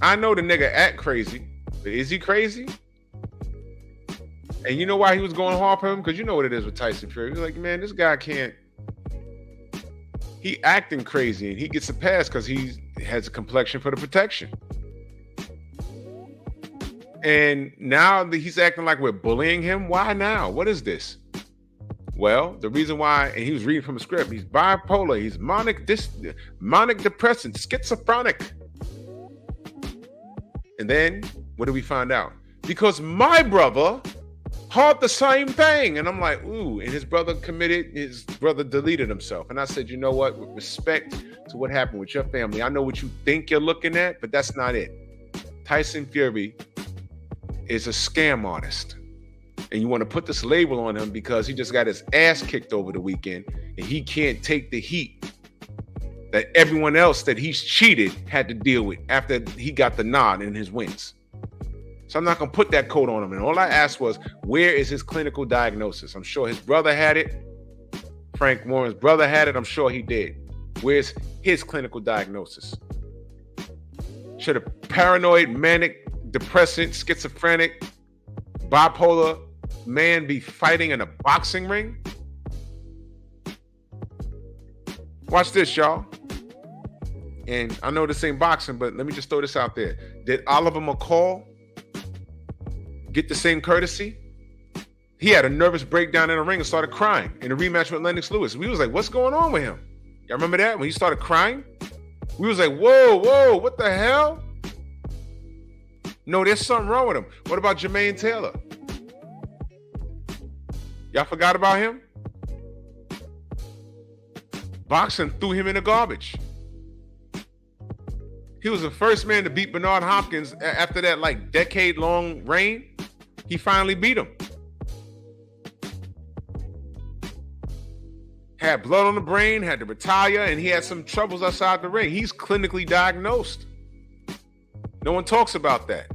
I know the nigga act crazy, but is he crazy? And you know why he was going hard for him? Because you know what it is with Tyson Fury. He's like, man, this guy can't. He acting crazy, and he gets a pass because he has a complexion for the protection. And now that he's acting like we're bullying him, why now? What is this? Well, the reason why, and he was reading from a script, he's bipolar, he's manic depressant, schizophrenic. And then, what do we find out? Because my brother heard the same thing. And I'm like, ooh, and his brother deleted himself. And I said, you know what? With respect to what happened with your family, I know what you think you're looking at, but that's not it. Tyson Fury is a scam artist. And you want to put this label on him because he just got his ass kicked over the weekend and he can't take the heat that everyone else that he's cheated had to deal with after he got the nod in his wins. So I'm not going to put that coat on him. And all I asked was, where is his clinical diagnosis? I'm sure his brother had it. Frank Warren's brother had it. I'm sure he did. Where's his clinical diagnosis? Should a paranoid, manic, depressant, schizophrenic, bipolar man be fighting in a boxing ring? Watch this, y'all. And I know this ain't boxing, but let me just throw this out there. Did Oliver McCall get the same courtesy? He had a nervous breakdown in the ring and started crying in a rematch with Lennox Lewis. We was like, what's going on with him? Y'all remember that? When he started crying? We was like, whoa, what the hell? No, there's something wrong with him. What about Jermaine Taylor? Y'all forgot about him? Boxing threw him in the garbage. He was the first man to beat Bernard Hopkins after that decade-long reign. He finally beat him. Had blood on the brain, had to retire, and he had some troubles outside the ring. He's clinically diagnosed. No one talks about that.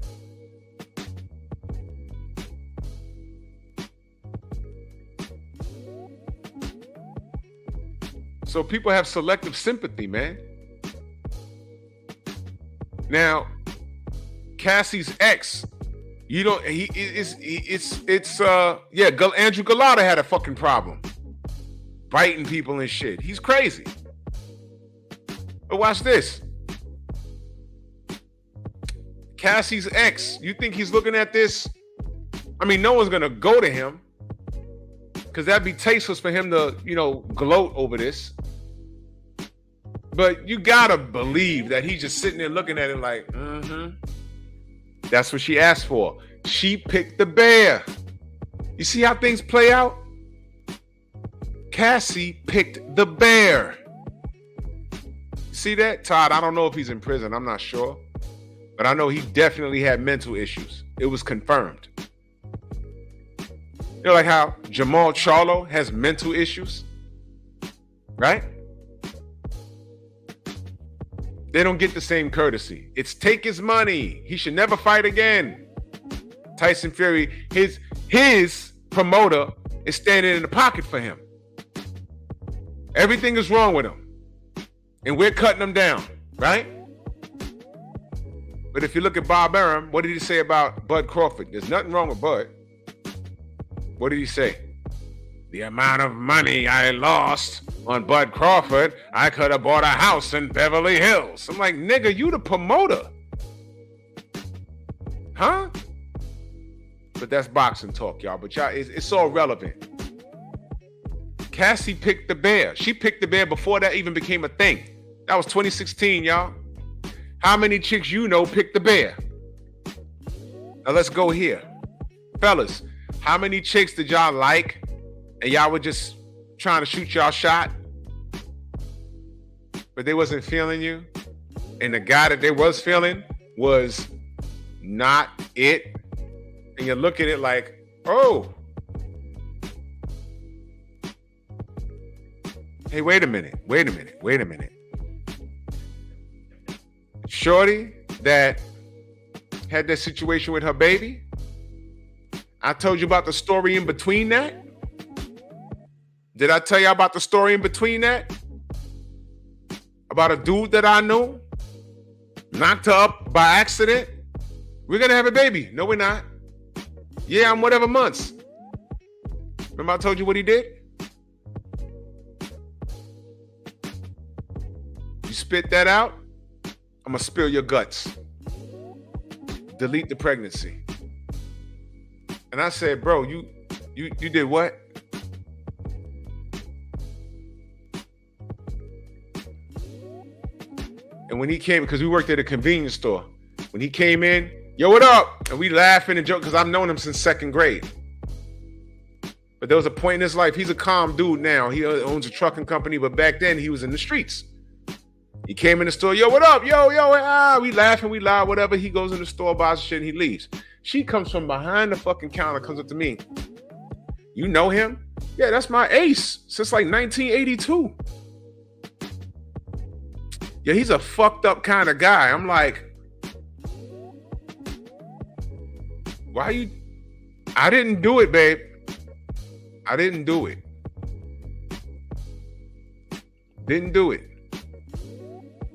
So people have selective sympathy, man. Now, Cassie's ex, Andrew Galata had a fucking problem. Biting people and shit. He's crazy. But watch this. Cassie's ex, you think he's looking at this? I mean, no one's gonna go to him because that'd be tasteless for him to, gloat over this. But you gotta believe that he's just sitting there looking at it like, That's what she asked for. She picked the bear. You see how things play out? Cassie picked the bear. See that? Todd, I don't know if he's in prison. I'm not sure. But I know he definitely had mental issues. It was confirmed. You know, like how Jamal Charlo has mental issues, right? They don't get the same courtesy. It's take his money. He should never fight again. Tyson Fury, his promoter is standing in the pocket for him. Everything is wrong with him. And we're cutting him down, right? But if you look at Bob Arum, what did he say about Bud Crawford? There's nothing wrong with Bud. What did he say? The amount of money I lost on Bud Crawford, I could have bought a house in Beverly Hills. I'm like, nigga, you the promoter. Huh? But that's boxing talk, y'all. But y'all, it's all relevant. Cassie picked the bear. She picked the bear before that even became a thing. That was 2016, y'all. How many chicks you know picked the bear? Now let's go here. Fellas, how many chicks did y'all like and y'all were just trying to shoot y'all shot, but they wasn't feeling you? And the guy that they was feeling was not it. And you look at it like, oh, hey, wait a minute. Shorty that had that situation with her baby, I told you about the story in between that. Did I tell you about the story in between that? About a dude that I knew, knocked her up by accident. We're gonna have a baby. No, we're not. Yeah, I'm whatever months. Remember I told you what he did? You spit that out, I'm gonna spill your guts. Delete the pregnancy. And I said, bro, you did what? And when he came, because we worked at a convenience store, when he came in, yo, what up? And we laughing and joking, because I've known him since 2nd grade. But there was a point in his life, he's a calm dude now. He owns a trucking company, but back then he was in the streets. He came in the store, yo, what up? Yo, we laughing, we lie, whatever. He goes in the store, buys shit, and he leaves. She comes from behind the fucking counter, comes up to me. You know him? Yeah, that's my ace since like 1982. Yeah, he's a fucked up kind of guy. I'm like, why you? I didn't do it, babe. I didn't do it. Didn't do it.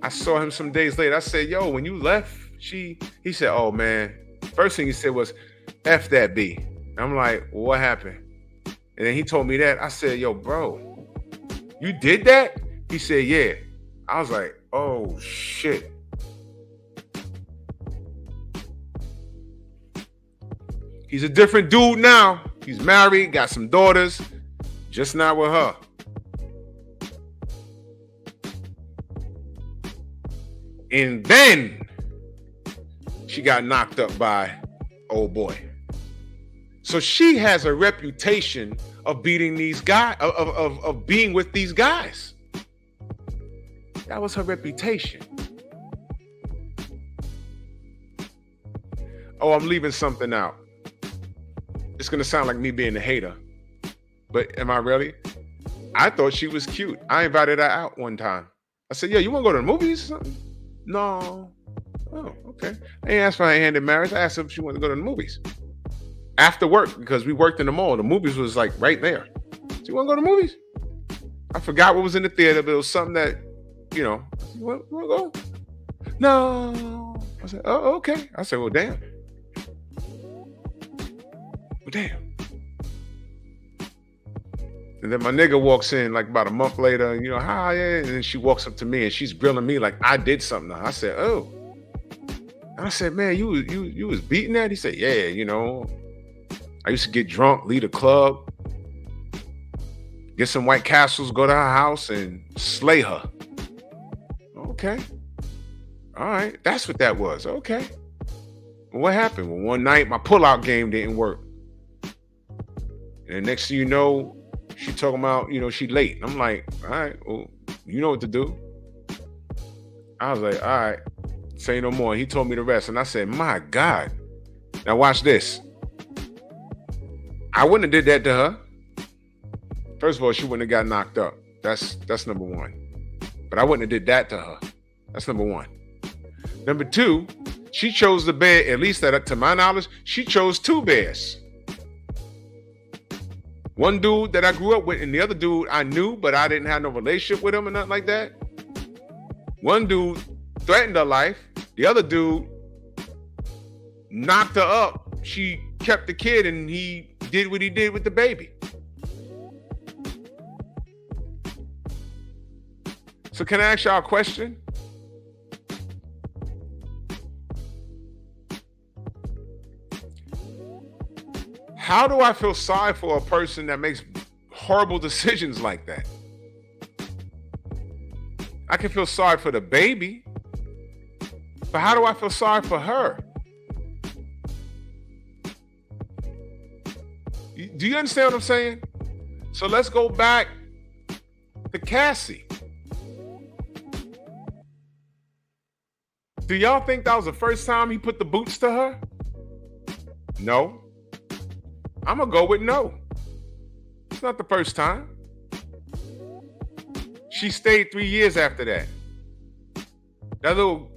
I saw him some days later. I said, yo, when you left, he said, oh man. First thing he said was, F that B. I'm like, well, what happened? And then he told me that. I said, yo, bro, you did that? He said, yeah. I was like, oh shit. He's a different dude now. He's married, got some daughters, just not with her. And then she got knocked up by old boy. So she has a reputation of beating these guys, of being with these guys. That was her reputation. Oh, I'm leaving something out. It's going to sound like me being a hater. But am I really? I thought she was cute. I invited her out one time. I said, yo, you want to go to the movies or something? No. Oh, okay. I ain't asked for her hand in marriage. I asked her if she wanted to go to the movies. After work, because we worked in the mall. The movies was like right there. So you want to go to the movies? I forgot what was in the theater, but it was something that, you know, you want to go? No. I said, oh, okay. I said, well, damn. Well, damn. And then my nigga walks in like about a month later, you know, hi, yeah. And then she walks up to me and she's grilling me like I did something. I said, oh. And I said, man, you was beating that? He said, yeah, you know, I used to get drunk, leave the club, get some White Castles, go to her house and slay her. Okay. All right. That's what that was. Okay. Well, what happened? Well, one night my pullout game didn't work. And next thing you know, she talking about, you know, she late. I'm like, all right, well, you know what to do. I was like, all right, say no more. He told me the rest. And I said, my God. Now watch this. I wouldn't have did that to her. First of all, she wouldn't have got knocked up. That's number one. But I wouldn't have did that to her. That's number one. Number two, she chose the bear, at least that, to my knowledge, she chose two bears. One dude that I grew up with and the other dude I knew, but I didn't have no relationship with him or nothing like that. One dude threatened her life. The other dude knocked her up. She kept the kid and he did what he did with the baby. So can I ask y'all a question? How do I feel sorry for a person that makes horrible decisions like that? I can feel sorry for the baby, but how do I feel sorry for her? Do you understand what I'm saying? So let's go back to Cassie. Do y'all think that was the first time he put the boots to her? No. I'm going to go with no. It's not the first time. She stayed 3 years after that. That little,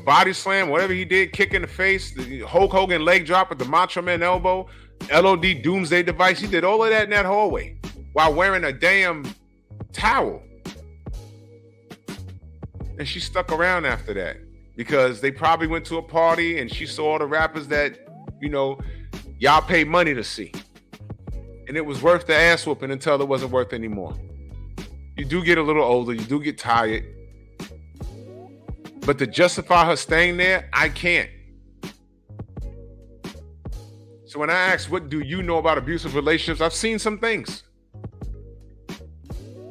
body slam, whatever he did, kick in the face, the Hulk Hogan leg drop with the Macho Man elbow, LOD Doomsday Device. He did all of that in that hallway while wearing a damn towel. And she stuck around after that because they probably went to a party and she saw the rappers that, y'all pay money to see. And it was worth the ass whooping until it wasn't worth anymore. You do get a little older. You do get tired. But to justify her staying there, I can't. So when I ask, what do you know about abusive relationships? I've seen some things.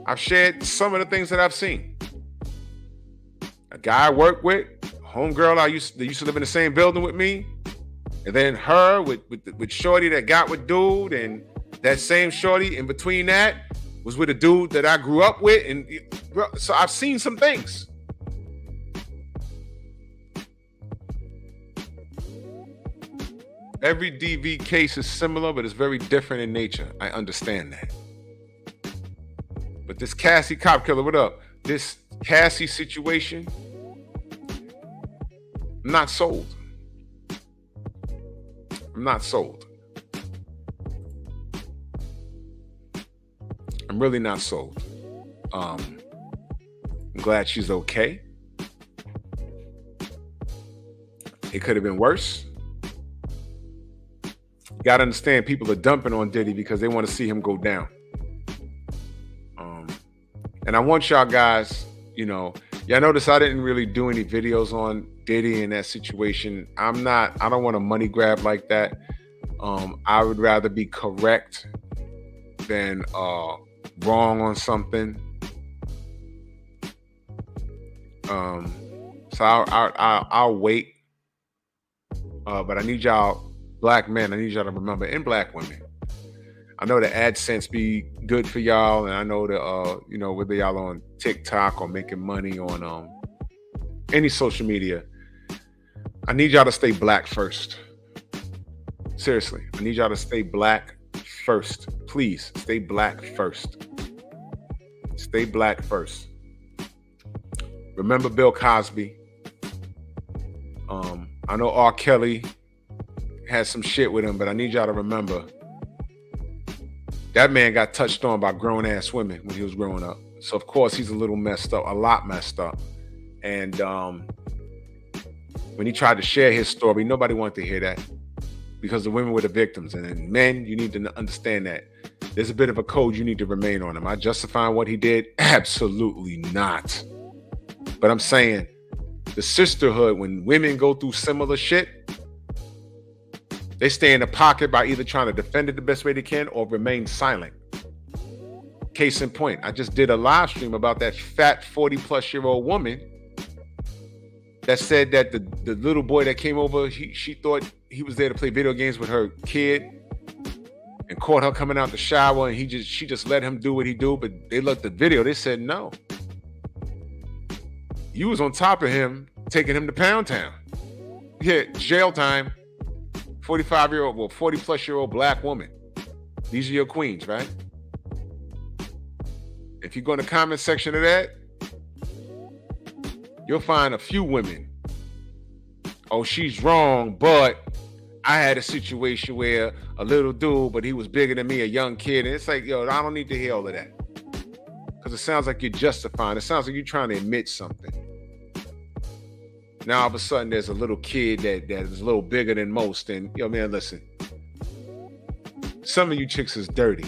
I've shared some of the things that I've seen. A guy I work with, a homegirl that used to live in the same building with me, and then her with shorty that got with dude, and that same shorty in between that was with a dude that I grew up with, and so I've seen some things. Every DV case is similar, but it's very different in nature. I understand that. But this Cassie cop killer, what up? This Cassie situation, I'm not sold. I'm not sold. I'm really not sold. I'm glad she's okay. It could have been worse. You gotta understand, people are dumping on Diddy because they want to see him go down. And I want y'all guys, y'all notice I didn't really do any videos on Diddy in that situation. I don't want a money grab like that. I would rather be correct than wrong on something. So I'll wait. But I need y'all, black men, I need y'all to remember, and black women, I know the AdSense be good for y'all, and I know that whether y'all on TikTok or making money on any social media, I need y'all to stay black first. Seriously, I need y'all to stay black first. Please stay black first. Stay black first. Remember Bill Cosby. I know R. Kelly has some shit with him, but I need y'all to remember that man got touched on by grown-ass women when he was growing up. So, of course, he's a little messed up, a lot messed up. And when he tried to share his story, nobody wanted to hear that because the women were the victims. And then men, you need to understand that there's a bit of a code you need to remain on. Am I justifying what he did? Absolutely not. But I'm saying the sisterhood, when women go through similar shit, they stay in the pocket by either trying to defend it the best way they can or remain silent. Case in point, I just did a live stream about that fat 40-plus-year-old woman that said that the little boy that came over, she thought he was there to play video games with her kid and caught her coming out the shower, and she just let him do what he do. But they looked at the video, they said, no. You was on top of him, taking him to Pound Town. Yeah, jail time. 40-plus-year-old black woman. These are your queens, right? If you go in the comment section of that, you'll find a few women. Oh, she's wrong, but I had a situation where a little dude, but he was bigger than me, a young kid. And it's like, yo, I don't need to hear all of that. Because it sounds like you're justifying. It sounds like you're trying to admit something. Now all of a sudden there's a little kid that is a little bigger than most. And man, listen. some of you chicks is dirty.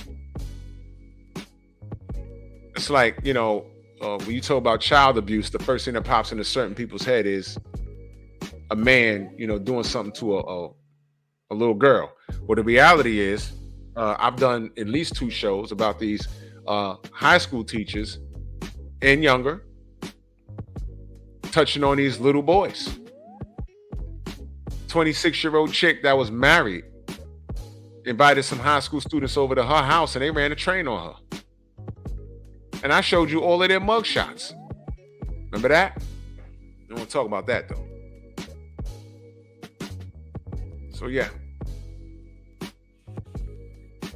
It's like, you know, when you talk about child abuse, the first thing that pops into certain people's head is a man, you know, doing something to a little girl. Well, the reality is, I've done at least 2 shows about these high school teachers and younger touching on these little boys. 26-year-old chick that was married invited some high school students over to her house and they ran a train on her. And I showed you all of their mugshots. Remember that? I don't want to talk about that though. So yeah.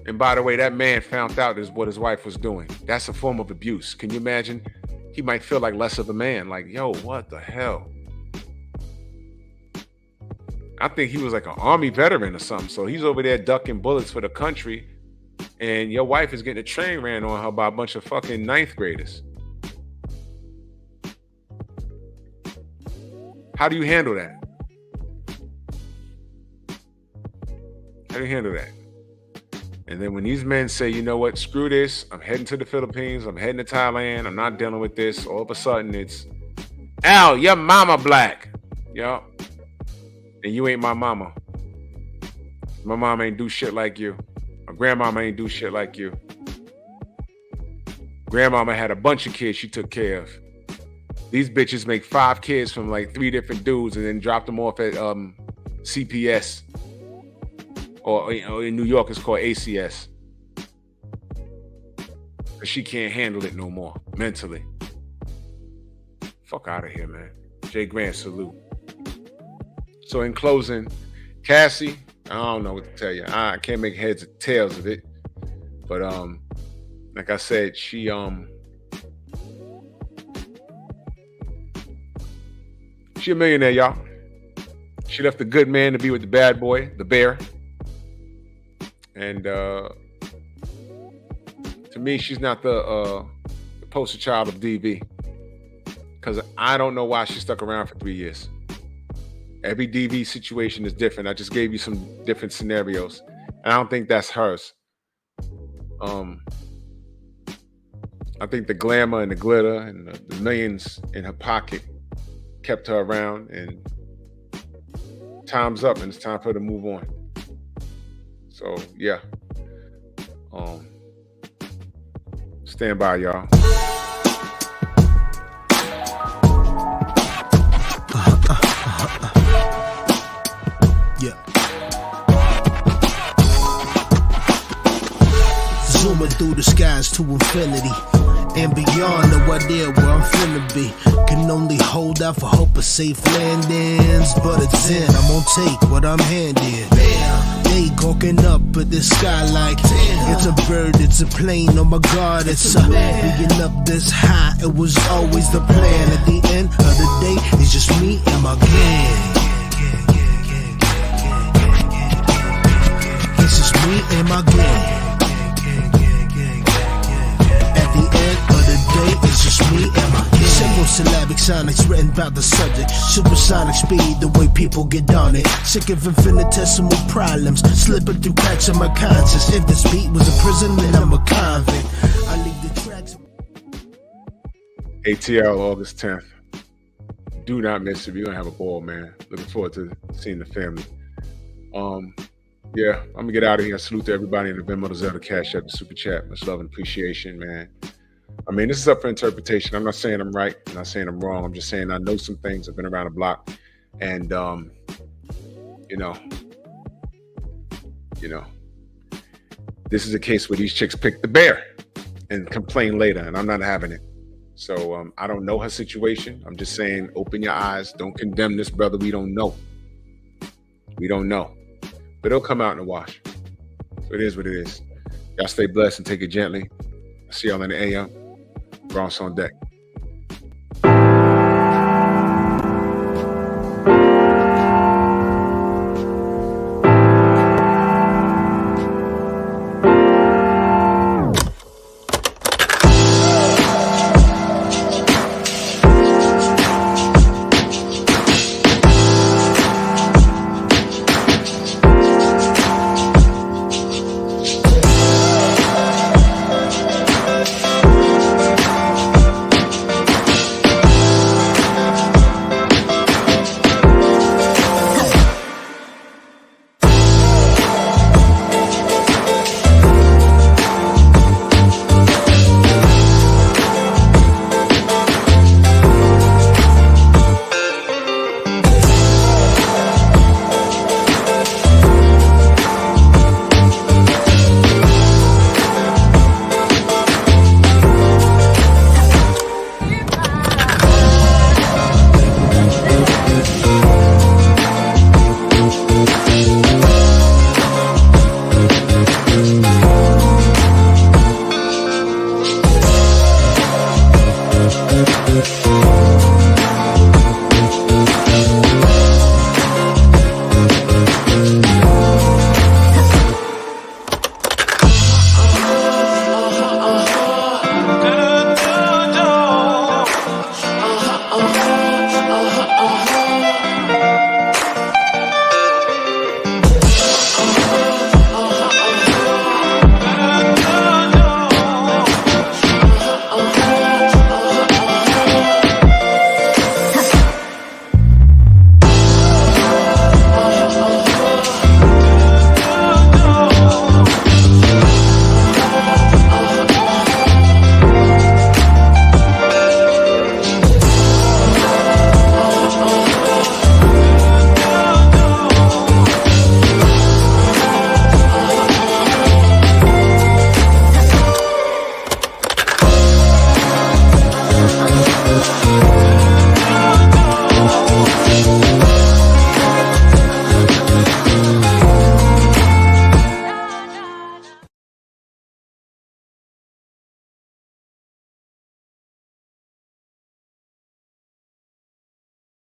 And by the way, that man found out is what his wife was doing. That's a form of abuse. Can you imagine? He might feel like less of a man. Like, yo, what the hell? I think he was like an army veteran or something. So he's over there ducking bullets for the country. And your wife is getting a train ran on her by a bunch of fucking 9th graders. How do you handle that? How do you handle that? And then when these men say, you know what, screw this, I'm heading to the Philippines, I'm heading to Thailand, I'm not dealing with this, all of a sudden it's, Al, your mama black. Yo. And you ain't my mama. My mama ain't do shit like you. My grandmama ain't do shit like you. Grandmama had a bunch of kids she took care of. These bitches make 5 kids from like 3 different dudes and then drop them off at CPS. Or in New York, it's called ACS. Because she can't handle it no more, mentally. Fuck out of here, man. Jay Grant, salute. So in closing, Cassie, I don't know what to tell you. I can't make heads or tails of it. But like I said, she a millionaire, y'all. She left a good man to be with the bad boy, the bear. And to me, she's not the poster child of DV. Because I don't know why she stuck around for 3 years. Every DV situation is different. I just gave you some different scenarios. And I don't think that's hers. I think the glamour and the glitter and the millions in her pocket kept her around. And time's up and it's time for her to move on. So, yeah. Stand by, y'all. Yeah. Zooming through the skies to infinity and beyond, no idea where I'm finna be. Can only hold out for hope of safe landings, but it's in, I'm gonna take what I'm handed. They gawking up at the skylight. It's a bird, it's a plane, oh my god, it's a being up this high, it was always the plan. At the end of the day, it's just me and my gang. It's just me and my gang. At the end of the day, it's just me and my gang. Simple syllabic sonics written about the subject. Supersonic speed, the way people get on it. Sick of infinitesimal problems slipping through cracks of my conscience. If this beat was a prison, then I'm a convict. I leave the tracks. ATL August 10th. Do not miss it. We're gonna have a ball, man. Looking forward to seeing the family. Yeah, I'm gonna get out of here. Salute to everybody in the Venmo, the Zelda, Cash App, the Super Chat. Much love and appreciation, man. I mean, this is up for interpretation. I'm not saying I'm right. I'm not saying I'm wrong. I'm just saying I know some things. I've been around the block, and you know, this is a case where these chicks pick the bear and complain later, and I'm not having it. So I don't know her situation. I'm just saying, open your eyes. Don't condemn this brother. We don't know. We don't know. But it'll come out in the wash. So it is what it is. Y'all stay blessed and take it gently. I'll see y'all in the AM. Bronx on deck.